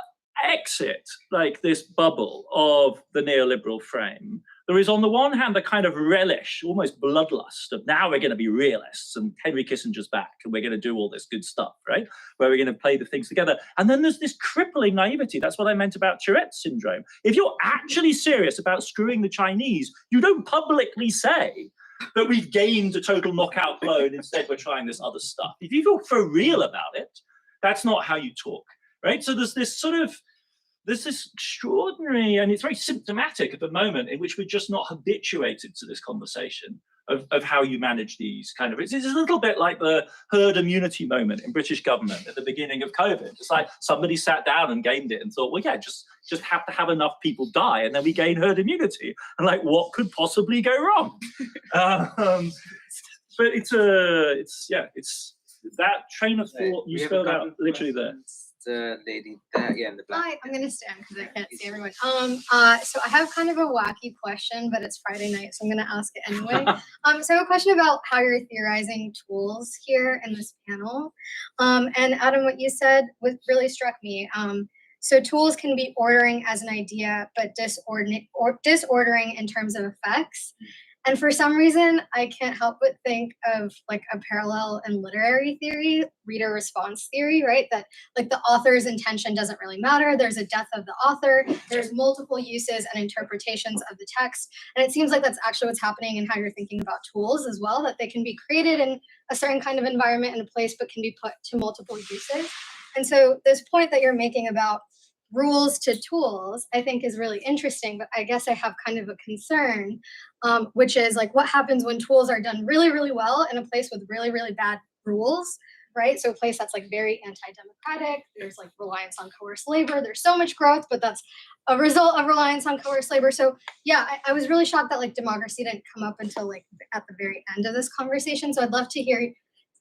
exit like this bubble of the neoliberal frame, there is on the one hand a kind of relish, almost bloodlust of now we're going to be realists and Henry Kissinger's back and we're going to do all this good stuff, right? Where we're going to play the things together. And then there's this crippling naivety. That's what I meant about Tourette's syndrome. If you're actually serious about screwing the Chinese, you don't publicly say that we've gained a total knockout blow and instead we're trying this other stuff. If you feel for real about it, that's not how you talk, right? So there's this extraordinary, and it's very symptomatic at the moment, in which we're just not habituated to this conversation of how you manage these kind of, it's a little bit like the herd immunity moment in British government at the beginning of COVID. It's like somebody sat down and gamed it and thought, well, yeah, just have to have enough people die and then we gain herd immunity. And like, what could possibly go wrong? But it's that train of thought you spelled out literally there. The lady there, in the black. Hi, I'm gonna stand because I can't see everyone. So I have kind of a wacky question, but it's Friday night, so I'm gonna ask it anyway. So I have a question about how you're theorizing tools here in this panel. And Adam, what you said really struck me. So tools can be ordering as an idea, but disordering in terms of effects. And for some reason, I can't help but think of like a parallel in literary theory, reader response theory, right? That like the author's intention doesn't really matter. There's a death of the author. There's multiple uses and interpretations of the text. And it seems like that's actually what's happening in how you're thinking about tools as well, that they can be created in a certain kind of environment and a place, but can be put to multiple uses. And so this point that you're making about rules to tools, I think is really interesting, but I guess I have kind of a concern, which is like what happens when tools are done really, really well in a place with really, really bad rules, right? So a place that's like very anti-democratic, there's like reliance on coerced labor, there's so much growth, but that's a result of reliance on coerced labor. So yeah, I was really shocked that like democracy didn't come up until like at the very end of this conversation. So I'd love to hear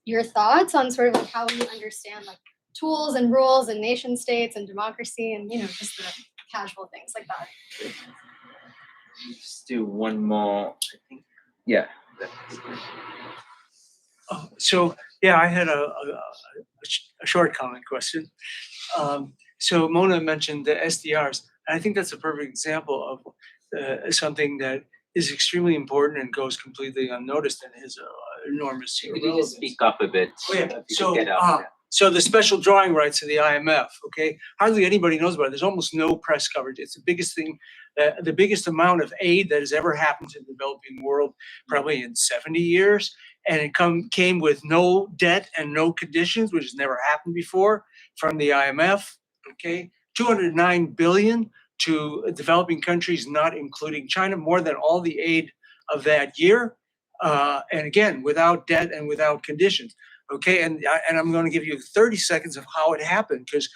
your thoughts on sort of like how you understand like tools and rules and nation states and democracy and, just the casual things like that. Just do one more, I think. Yeah. I had a short comment question. So Mona mentioned the SDRs, and I think that's a perfect example of something that is extremely important and goes completely unnoticed and has enormous Could you just speak up a bit? Oh, yeah. If you could get up there. So the special drawing rights of the IMF, okay, hardly anybody knows about it. There's almost no press coverage. It's the biggest thing, the biggest amount of aid that has ever happened to the developing world, probably in 70 years. And it came with no debt and no conditions, which has never happened before from the IMF, okay? 209 billion to developing countries, not including China, more than all the aid of that year. And again, without debt and without conditions. Okay, and I'm going to give you 30 seconds of how it happened, because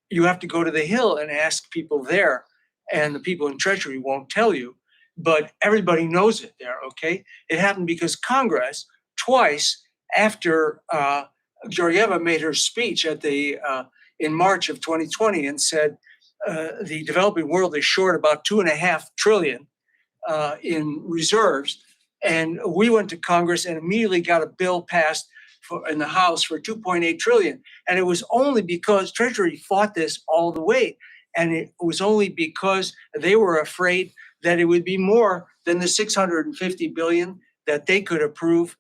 you have to go to the Hill and ask people there, and the people in Treasury won't tell you, but everybody knows it there, okay? It happened because Congress, twice after Georgieva made her speech at in March of 2020 and said the developing world is short about $2.5 trillion in reserves, And we went to Congress and immediately got a bill passed in the House for 2.8 trillion. And it was only because Treasury fought this all the way. And it was only because they were afraid that it would be more than the 650 billion that they could approve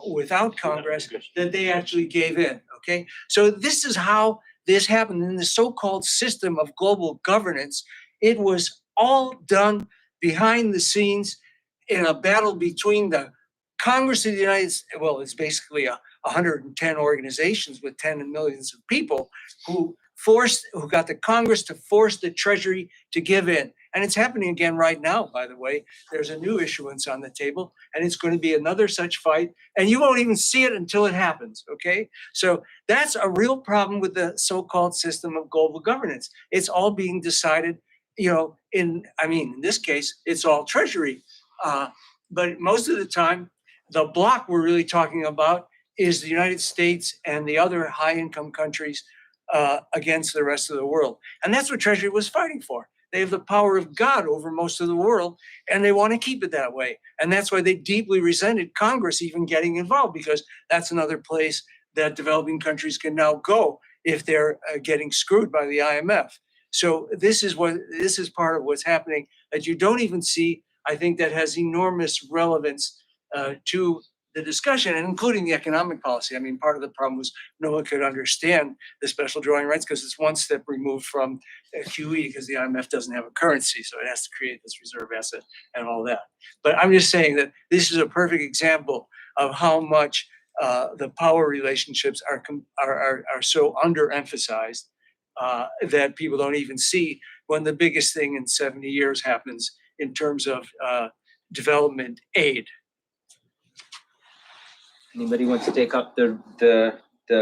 without Congress, that they actually gave in, okay? So this is how this happened in the so-called system of global governance. It was all done behind the scenes in a battle between the Congress of the United States, well, it's basically 110 organizations with 10 millions of people who got the Congress to force the Treasury to give in. And it's happening again right now, by the way. There's a new issuance on the table, and it's going to be another such fight. And you won't even see it until it happens, okay? So that's a real problem with the so-called system of global governance. It's all being decided, in this case, it's all Treasury. But most of the time, the bloc we're really talking about is the United States and the other high-income countries against the rest of the world. And that's what Treasury was fighting for. They have the power of God over most of the world, and they want to keep it that way. And that's why they deeply resented Congress even getting involved, because that's another place that developing countries can now go if they're getting screwed by the IMF. So this is part of what's happening that you don't even see. I think that has enormous relevance to the discussion, and including the economic policy. I mean, part of the problem was no one could understand the special drawing rights because it's one step removed from QE, because the IMF doesn't have a currency, so it has to create this reserve asset and all that. But I'm just saying that this is a perfect example of how much the power relationships are so underemphasized that people don't even see when the biggest thing in 70 years happens in terms of development aid. Anybody wants to take up the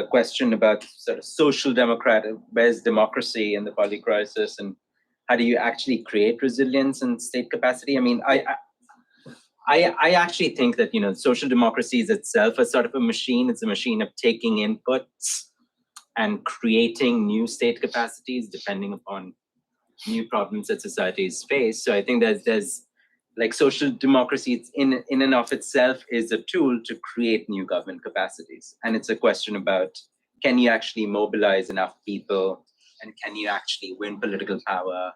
question about sort of social democratic, where's democracy in the Polycrisis, and how do you actually create resilience and state capacity? I mean, I actually think that, social democracy is itself a sort of a machine. It's a machine of taking inputs and creating new state capacities depending upon new problems that societies face. So I think there's like social democracy, it's in and of itself is a tool to create new government capacities. And it's a question about, can you actually mobilize enough people, and can you actually win political power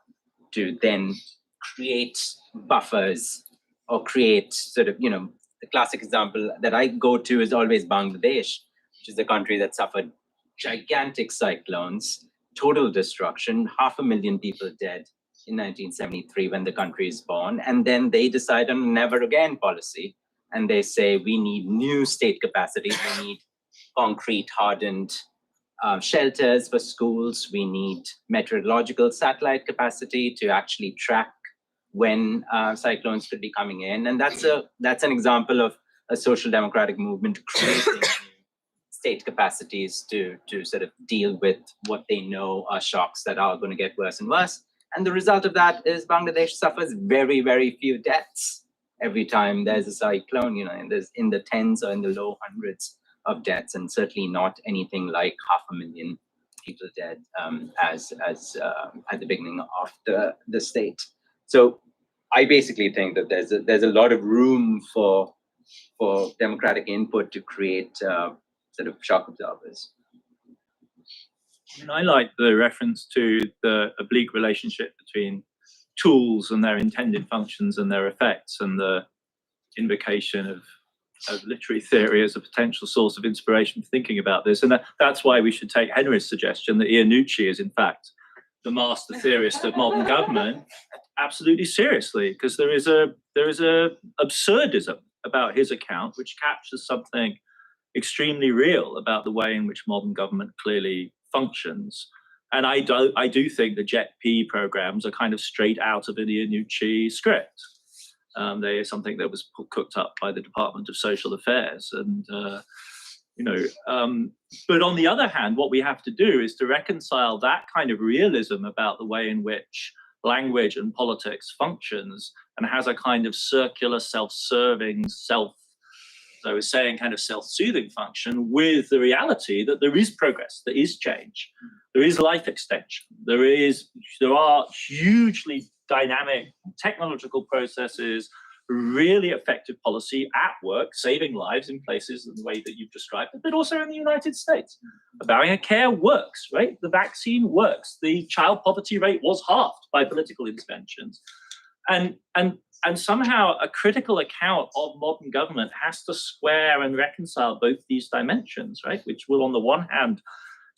to then create buffers or create sort of, the classic example that I go to is always Bangladesh, which is a country that suffered gigantic cyclones, total destruction, 500,000 people dead in 1973 when the country is born. And then they decide on a never again policy. And they say, we need new state capacity. We need concrete hardened shelters for schools. We need meteorological satellite capacity to actually track when cyclones could be coming in. And that's an example of a social democratic movement creating state capacities to sort of deal with what they know are shocks that are going to get worse and worse. And the result of that is Bangladesh suffers very, very few deaths every time there's a cyclone, and there's in the tens or in the low hundreds of deaths, and certainly not anything like 500,000 people dead as at the beginning of the state. So I basically think that there's a lot of room for democratic input to create sort of shock absorbers. And I like the reference to the oblique relationship between tools and their intended functions and their effects, and the invocation of literary theory as a potential source of inspiration for thinking about this. And that's why we should take Henry's suggestion that Iannucci is in fact the master theorist of modern government absolutely seriously, because there is a absurdism about his account which captures something extremely real about the way in which modern government clearly functions. And I do think the JET-P programs are kind of straight out of an Iannucci script. They are something that was cooked up by the Department of Social Affairs, and but on the other hand, what we have to do is to reconcile that kind of realism about the way in which language and politics functions and has a kind of circular, self-serving, I was saying, kind of self-soothing function with the reality that there is progress, there is change, there is life extension, there are hugely dynamic technological processes, really effective policy at work, saving lives in places in the way that you've described it, but also in the United States. Obamacare works, right? The vaccine works. The child poverty rate was halved by political interventions. And somehow a critical account of modern government has to square and reconcile both these dimensions, right? Which will, on the one hand,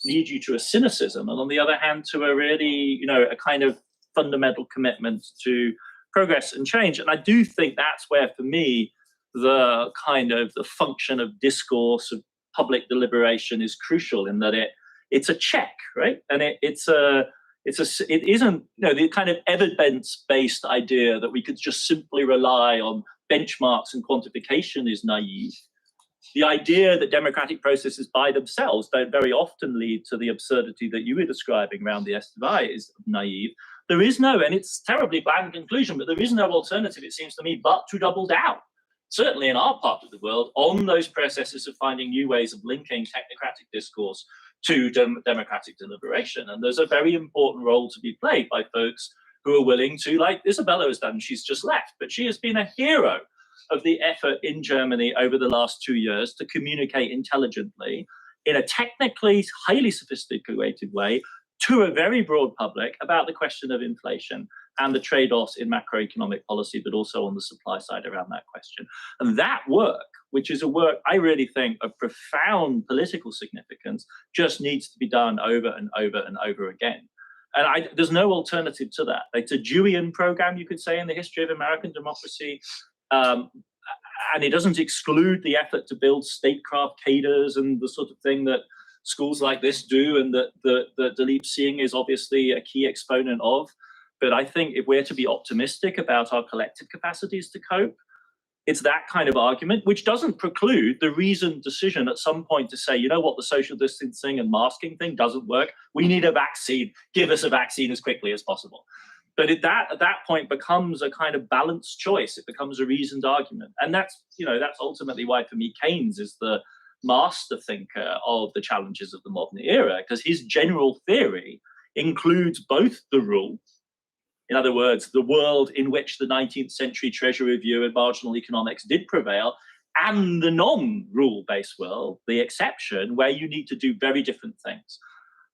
lead you to a cynicism, and on the other hand, to a really, a kind of fundamental commitment to progress and change. And I do think that's where, for me, the kind of the function of discourse, of public deliberation is crucial, in that it's a check, right? And it isn't, the kind of evidence-based idea that we could just simply rely on benchmarks and quantification is naive. The idea that democratic processes by themselves don't very often lead to the absurdity that you were describing around the SDI is naive. There is no, and it's terribly bland conclusion, but there is no alternative, it seems to me, but to double down, certainly in our part of the world, on those processes of finding new ways of linking technocratic discourse to democratic deliberation. And there's a very important role to be played by folks who are willing to, like Isabella has done, she's just left, but she has been a hero of the effort in Germany over the last 2 years to communicate intelligently in a technically highly sophisticated way to a very broad public about the question of inflation and the trade-offs in macroeconomic policy, but also on the supply side around that question. And that work, which is a work I really think of profound political significance, just needs to be done over and over and over again. And there's no alternative to that. It's a Deweyan program, you could say, in the history of American democracy. And it doesn't exclude the effort to build statecraft cadres and the sort of thing that schools like this do, and that Dalip Singh is obviously a key exponent of. But I think if we're to be optimistic about our collective capacities to cope, it's that kind of argument, which doesn't preclude the reasoned decision at some point to say, you know what, the social distancing and masking thing doesn't work. We need a vaccine. Give us a vaccine as quickly as possible. But at that point becomes a kind of balanced choice. It becomes a reasoned argument. And that's ultimately why, for me, Keynes is the master thinker of the challenges of the modern era, because his general theory includes both the rule, in other words, the world in which the 19th century Treasury view and marginal economics did prevail, and the non-rule-based world, the exception, where you need to do very different things.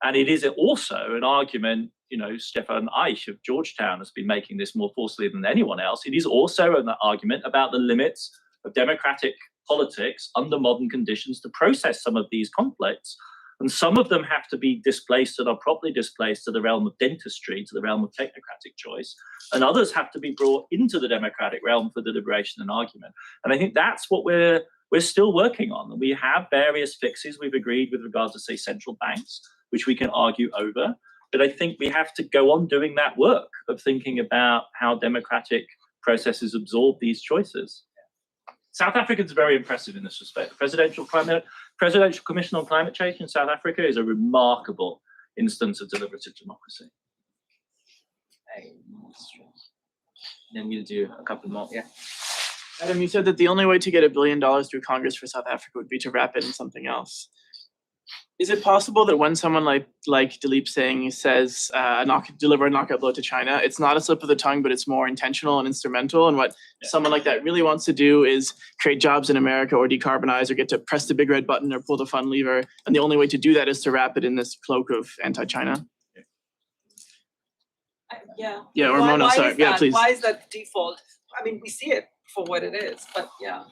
And it is also an argument, Stefan Eich of Georgetown has been making this more forcefully than anyone else. It is also an argument about the limits of democratic politics under modern conditions to process some of these conflicts. And some of them have to be displaced and are properly displaced to the realm of dentistry, to the realm of technocratic choice. And others have to be brought into the democratic realm for deliberation and argument. And I think that's what we're still working on. And we have various fixes we've agreed with regard to, say, central banks, which we can argue over. But I think we have to go on doing that work of thinking about how democratic processes absorb these choices. South Africa is very impressive in this respect. The Presidential Commission on Climate Change in South Africa is a remarkable instance of deliberative democracy. Then we'll do a couple more, yeah. Adam, you said that the only way to get $1 billion through Congress for South Africa would be to wrap it in something else. Is it possible that when someone like Dalip Singh says deliver a knockout blow to China, it's not a slip of the tongue, but it's more intentional and instrumental? And what someone like that really wants to do is create jobs in America or decarbonize or get to press the big red button or pull the fun lever. And the only way to do that is to wrap it in this cloak of anti-China. Yeah, or Mona, sorry. Yeah, please. Why is that default? I mean, we see it for what it is, but yeah.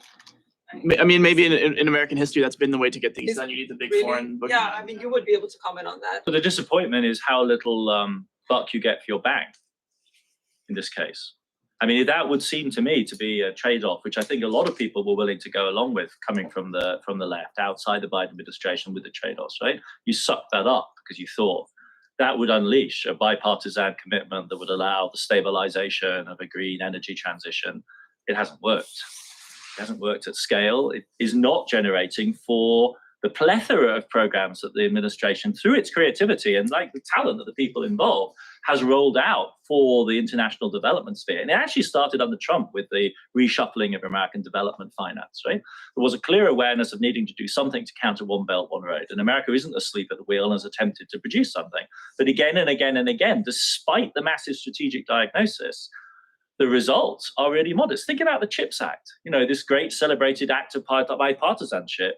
I mean, maybe in American history, that's been the way to get things done. You need the big foreign book. Yeah, I mean, you would be able to comment on that. But the disappointment is how little buck you get for your bag in this case. I mean, that would seem to me to be a trade-off, which I think a lot of people were willing to go along with, coming from the left, outside the Biden administration, with the trade-offs, right? You sucked that up because you thought that would unleash a bipartisan commitment that would allow the stabilization of a green energy transition. It hasn't worked. It hasn't worked at scale. It is not generating for the plethora of programs that the administration, through its creativity and like the talent of the people involved, has rolled out for the international development sphere. And it actually started under Trump with the reshuffling of American development finance, right? There was a clear awareness of needing to do something to counter One Belt, One Road. And America isn't asleep at the wheel and has attempted to produce something. But again and again and again, despite the massive strategic diagnosis, the results are really modest. Think about the CHIPS Act, this great celebrated act of bipartisanship,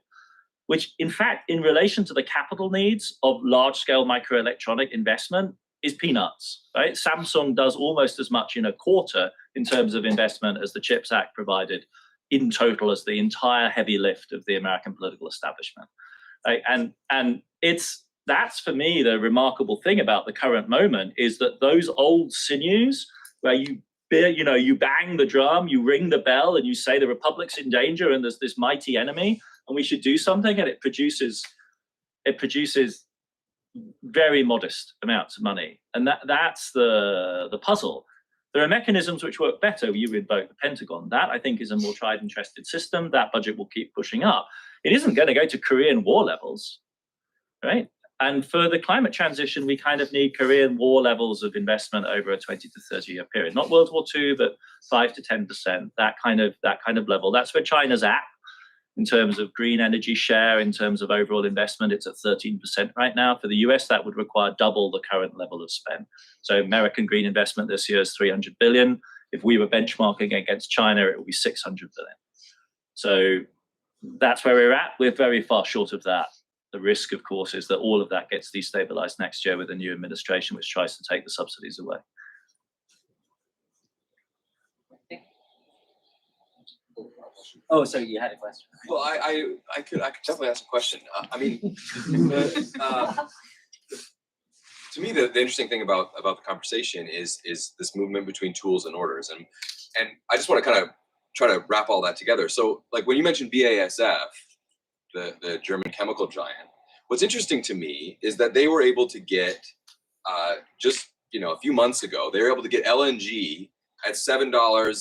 which in fact, in relation to the capital needs of large-scale microelectronic investment, is peanuts, right? Samsung does almost as much in a quarter in terms of investment as the CHIPS Act provided in total as the entire heavy lift of the American political establishment. Right? And that's for me the remarkable thing about the current moment is that those old sinews where you bang the drum, you ring the bell, and you say the republic's in danger and there's this mighty enemy and we should do something, and it produces very modest amounts of money. And that's the puzzle. There are mechanisms which work better. You invoke the Pentagon. That, I think, is a more tried and trusted system. That budget will keep pushing up. It isn't going to go to Korean War levels, right? And for the climate transition, we kind of need Korean War levels of investment over a 20 to 30 year period. Not World War II, but 5 to 10%, that kind of level. That's where China's at in terms of green energy share, in terms of overall investment. It's at 13% right now. For the US, that would require double the current level of spend. So American green investment this year is 300 billion. If we were benchmarking against China, it would be 600 billion. So that's where we're at. We're very far short of that. The risk, of course, is that all of that gets destabilized next year with a new administration which tries to take the subsidies away. Oh, so you had a question. Well, I could definitely ask a question. I mean, to me, the interesting thing about the conversation is this movement between tools and orders, and I just want to kind of try to wrap all that together. So, like when you mentioned BASF, the German chemical giant, what's interesting to me is that they were able to get just a few months ago, they were able to get LNG at $7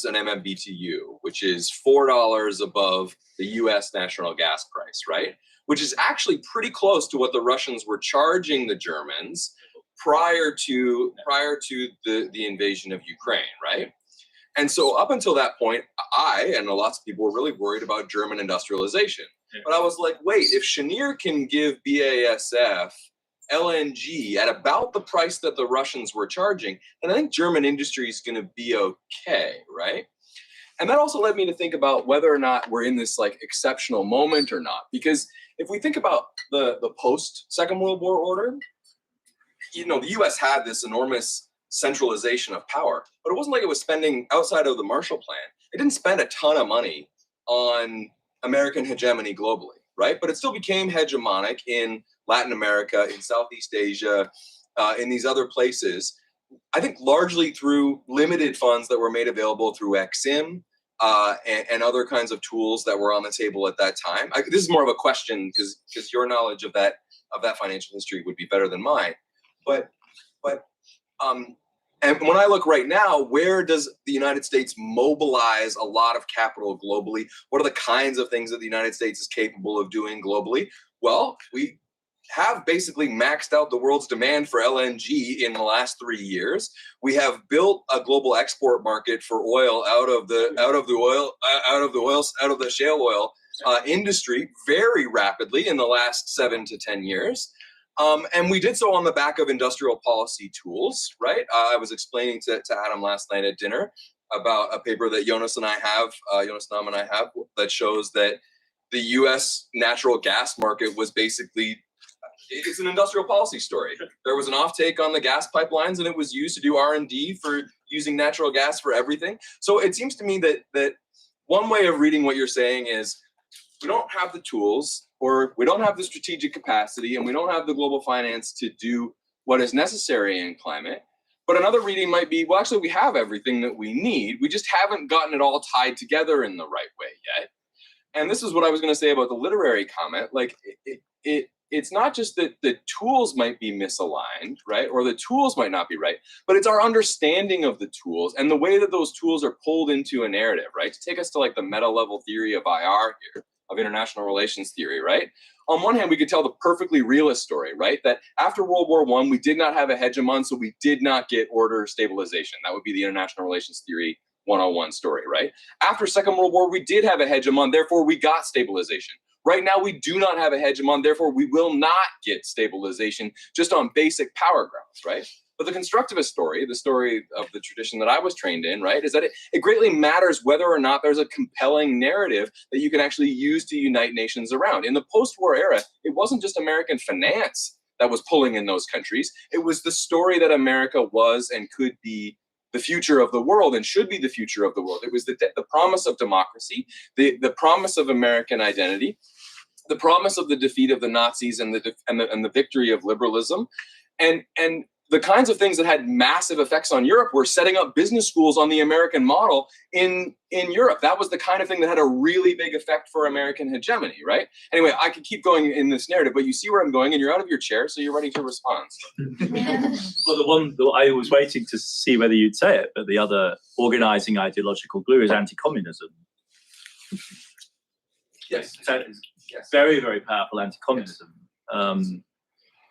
an MMBTU, which is $4 above the U.S. national gas price, right? Which is actually pretty close to what the Russians were charging the Germans prior to the invasion of Ukraine, right? And so up until that point, I and lots of people were really worried about German industrialization. Yeah. But I was like, wait, if Cheniere can give BASF LNG at about the price that the Russians were charging, then I think German industry is going to be okay, right? And that also led me to think about whether or not we're in this like exceptional moment or not. Because if we think about the post Second World War order, the US had this enormous centralization of power, but it wasn't like it was spending outside of the Marshall Plan. It didn't spend a ton of money on American hegemony globally, right? But it still became hegemonic in Latin America, in Southeast Asia, in these other places, I think largely through limited funds that were made available through Exim and other kinds of tools that were on the table at that time. This is more of a question because your knowledge of that financial history would be better than mine. But and when I look right now, where does the United States mobilize a lot of capital globally? What are the kinds of things that the United States is capable of doing globally? Well, we have basically maxed out the world's demand for LNG in the last 3 years. We have built a global export market for oil out of the shale oil industry very rapidly in the last 7 to 10 years. And we did so on the back of industrial policy tools, right? I was explaining to Adam last night at dinner about a paper that Jonas Nahm and I have that shows that the US natural gas market was basically, it's an industrial policy story. There was an offtake on the gas pipelines and it was used to do R&D for using natural gas for everything. So it seems to me that one way of reading what you're saying is we don't have the tools, or we don't have the strategic capacity, and we don't have the global finance to do what is necessary in climate. But another reading might be, well, actually, we have everything that we need. We just haven't gotten it all tied together in the right way yet. And this is what I was going to say about the literary comment. Like, it's not just that the tools might be misaligned, right? Or the tools might not be right, but it's our understanding of the tools and the way that those tools are pulled into a narrative, right? To take us to like the meta level theory of IR here, of international relations theory, right? On one hand, we could tell the perfectly realist story, right? That after World War I, we did not have a hegemon, so we did not get order stabilization. That would be the international relations theory 101 story, right? After Second World War, we did have a hegemon, therefore we got stabilization. Right now, we do not have a hegemon, therefore we will not get stabilization just on basic power grounds, right? But the constructivist story, the story of the tradition that I was trained in, right, is that it greatly matters whether or not there's a compelling narrative that you can actually use to unite nations around. In the post-war era, it wasn't just American finance that was pulling in those countries. It was the story that America was and could be the future of the world and should be the future of the world. It was the promise of democracy, the promise of American identity, the promise of the defeat of the Nazis and the victory of liberalism, and the kinds of things that had massive effects on Europe were setting up business schools on the American model in Europe. That was the kind of thing that had a really big effect for American hegemony, right? Anyway, I could keep going in this narrative, but you see where I'm going, and you're out of your chair, so you're ready to respond. Well, the one that I was waiting to see whether you'd say it, but the other organizing ideological glue is anti-communism. Yes. Yes. Very, very powerful anti-communism,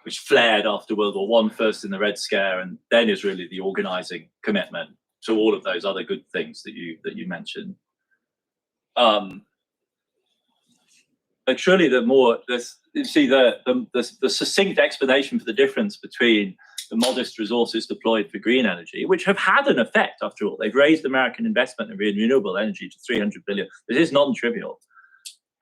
which flared after World War I, first in the Red Scare, and then is really the organizing commitment to all of those other good things that you mentioned. But surely the succinct explanation for the difference between the modest resources deployed for green energy, which have had an effect after all. They've raised American investment in renewable energy to 300 billion. This is non-trivial.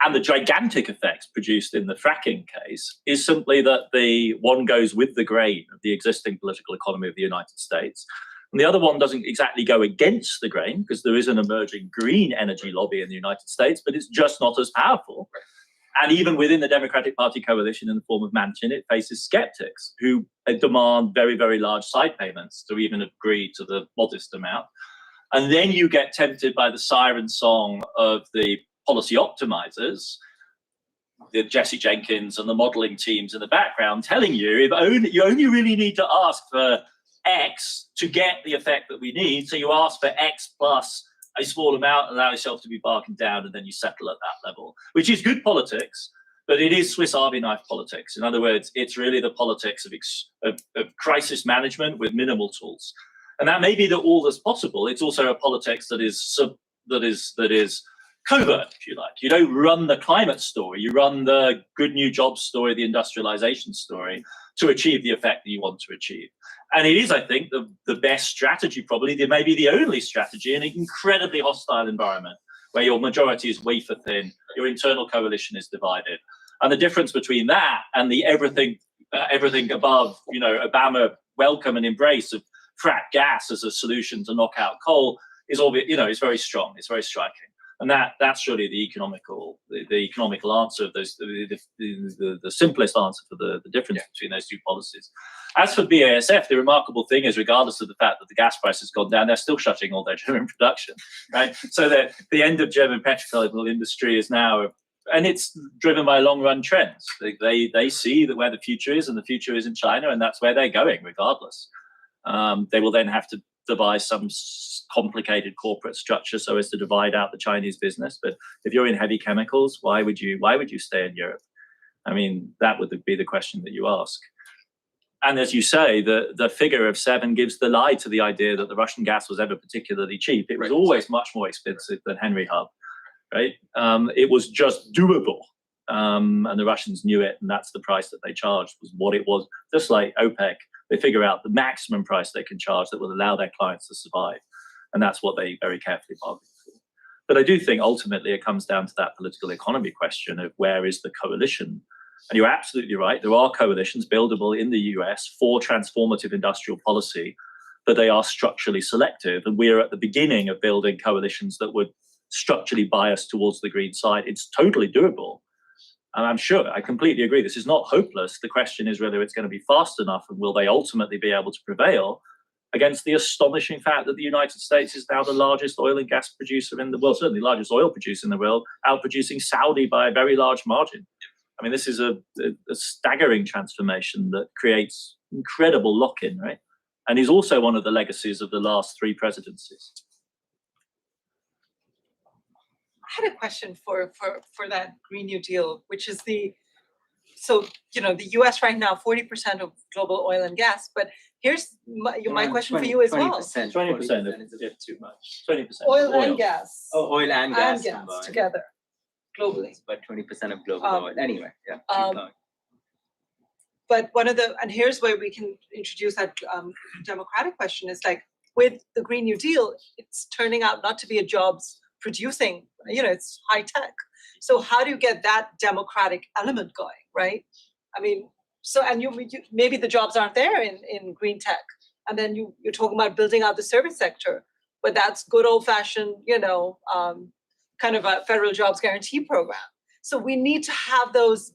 And the gigantic effects produced in the fracking case is simply that the one goes with the grain of the existing political economy of the United States. And the other one doesn't exactly go against the grain, because there is an emerging green energy lobby in the United States, but it's just not as powerful. And even within the Democratic Party coalition in the form of Manchin, it faces skeptics who demand very, very large side payments to even agree to the modest amount. And then you get tempted by the siren song of the policy optimizers, the Jesse Jenkins and the modeling teams in the background, telling you you only really need to ask for X to get the effect that we need. So you ask for X plus a small amount, allow yourself to be bargained down, and then you settle at that level, which is good politics, but it is Swiss Army knife politics. In other words, it's really the politics of crisis management with minimal tools. And that may be that all that's possible. It's also a politics that is covert, if you like. You don't run the climate story, you run the good new jobs story, the industrialization story, to achieve the effect that you want to achieve. And it is, I think, the best strategy, probably, maybe the only strategy in an incredibly hostile environment where your majority is wafer thin, your internal coalition is divided. And the difference between that and the everything above, Obama welcome and embrace of frack gas as a solution to knock out coal is is very strong. It's very striking. And that's really the economical answer of those, the simplest answer for the difference between those two policies. As for BASF, the remarkable thing is, regardless of the fact that the gas price has gone down, they're still shutting all their German production, right? So the end of German petrochemical industry is now, and it's driven by long-run trends. They see that where the future is, and the future is in China, and that's where they're going, regardless. They will then have to devise some complicated corporate structure so as to divide out the Chinese business. But if you're in heavy chemicals, why would you stay in Europe? I mean, that would be the question that you ask. And as you say, the figure of 7 gives the lie to the idea that the Russian gas was ever particularly cheap. It was always much more expensive than Henry Hub, right? It was just doable. And the Russians knew it, and that's the price that they charged, was what it was. Just like OPEC, they figure out the maximum price they can charge that will allow their clients to survive. And that's what they very carefully bargain for. But I do think ultimately it comes down to that political economy question of where is the coalition? And you're absolutely right. There are coalitions buildable in the US for transformative industrial policy, but they are structurally selective. And we're at the beginning of building coalitions that would structurally bias towards the green side. It's totally doable. And I'm sure, I completely agree, this is not hopeless. The question is whether it's going to be fast enough, and will they ultimately be able to prevail against the astonishing fact that the United States is now the largest oil and gas producer in the world, certainly the largest oil producer in the world, outproducing Saudi by a very large margin. I mean, this is a staggering transformation that creates incredible lock-in, right? And is also one of the legacies of the last 3 presidencies. I had a question for that Green New Deal, which is the US right now, 40% of global oil and gas, but here's my question for you as well. 20% is a bit too much. 20%. Oil and gas. Oh, oil and gas together, globally. It's about 20% of global oil. Anyway, yeah. Keep going. but and here's where we can introduce that democratic question is like with the Green New Deal, it's turning out not to be a jobs producing, it's high tech. So how do you get that democratic element going, right? I mean, so, and you maybe the jobs aren't there in green tech. And then you're talking about building out the service sector, but that's good old fashioned, kind of a federal jobs guarantee program. So we need to have those,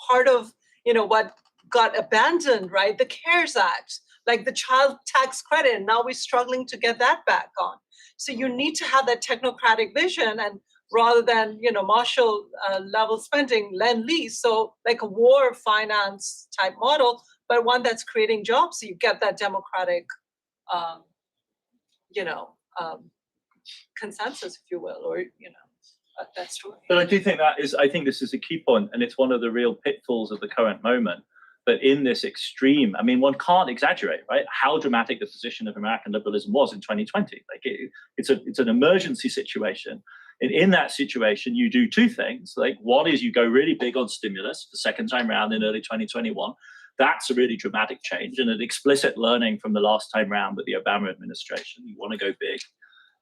part of, what got abandoned, right? The CARES Act, like the child tax credit, and now we're struggling to get that back on. So you need to have that technocratic vision, and rather than, Marshall level spending, lend lease. So like a war finance type model, but one that's creating jobs. So you get that democratic, consensus, if you will, or, that story. But I do think I think this is a key point, and it's one of the real pitfalls of the current moment. That in this extreme, I mean, one can't exaggerate, right? How dramatic the position of American liberalism was in 2020. Like it's an emergency situation. And in that situation, you do two things. Like one is you go really big on stimulus the second time round in early 2021. That's a really dramatic change and an explicit learning from the last time round with the Obama administration. You want to go big.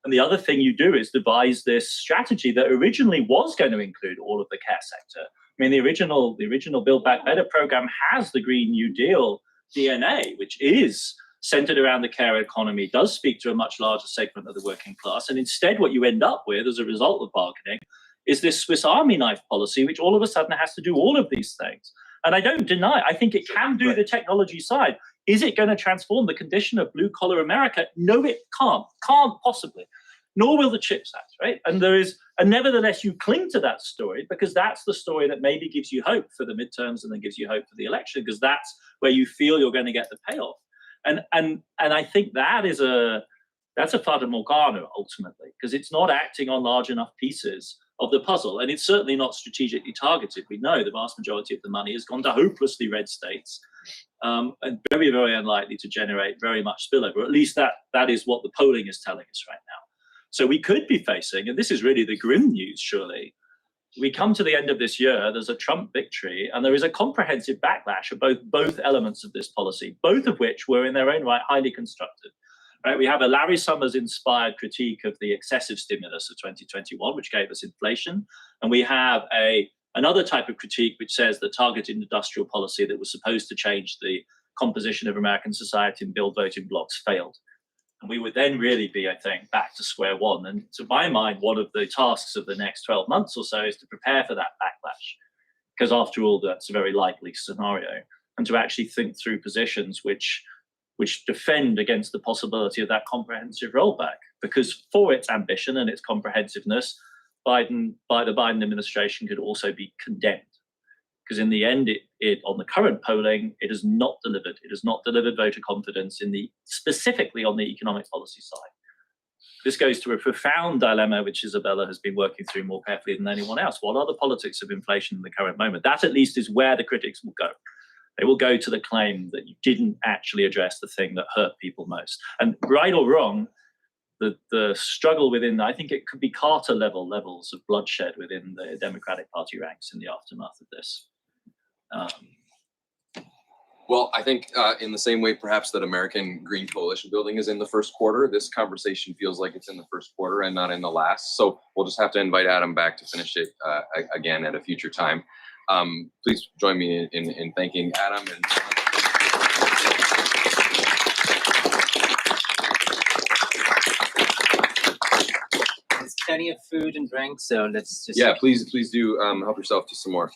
And the other thing you do is devise this strategy that originally was going to include all of the care sector. I mean, the original Build Back Better program has the Green New Deal DNA, which is centered around the care economy, does speak to a much larger segment of the working class. And instead, what you end up with as a result of bargaining is this Swiss Army knife policy, which all of a sudden has to do all of these things. And I don't deny, I think it can do the technology side. Is it going to transform the condition of blue collar America? No, it can't possibly. Nor will the CHIPS Act, right? And nevertheless, you cling to that story because that's the story that maybe gives you hope for the midterms and then gives you hope for the election, because that's where you feel you're going to get the payoff. And I think that's a fata morgana ultimately, because it's not acting on large enough pieces of the puzzle, and it's certainly not strategically targeted. We know the vast majority of the money has gone to hopelessly red states, and very, very unlikely to generate very much spillover. At least that is what the polling is telling us right now. So we could be facing, and this is really the grim news, surely, we come to the end of this year, there's a Trump victory, and there is a comprehensive backlash of both elements of this policy, both of which were in their own right highly constructive. Right? We have a Larry Summers-inspired critique of the excessive stimulus of 2021, which gave us inflation, and we have another type of critique which says the targeted industrial policy that was supposed to change the composition of American society and build voting blocks failed. And we would then really be, I think, back to square one. And to my mind, one of the tasks of the next 12 months or so is to prepare for that backlash, because after all, that's a very likely scenario, and to actually think through positions which defend against the possibility of that comprehensive rollback. Because for its ambition and its comprehensiveness, by the Biden administration could also be condemned. Because in the end, it on the current polling, it has not delivered. It has not delivered voter confidence specifically on the economic policy side. This goes to a profound dilemma, which Isabella has been working through more carefully than anyone else. What are the politics of inflation in the current moment? That at least is where the critics will go. They will go to the claim that you didn't actually address the thing that hurt people most. And right or wrong, the struggle within, I think it could be Carter levels of bloodshed within the Democratic Party ranks in the aftermath of this. Well, I think in the same way, perhaps, that American Green Coalition building is in the first quarter, this conversation feels like it's in the first quarter and not in the last. So we'll just have to invite Adam back to finish it again at a future time. Please join me in thanking Adam. There's plenty of food and drink, so let's just... Yeah, please do help yourself to some more.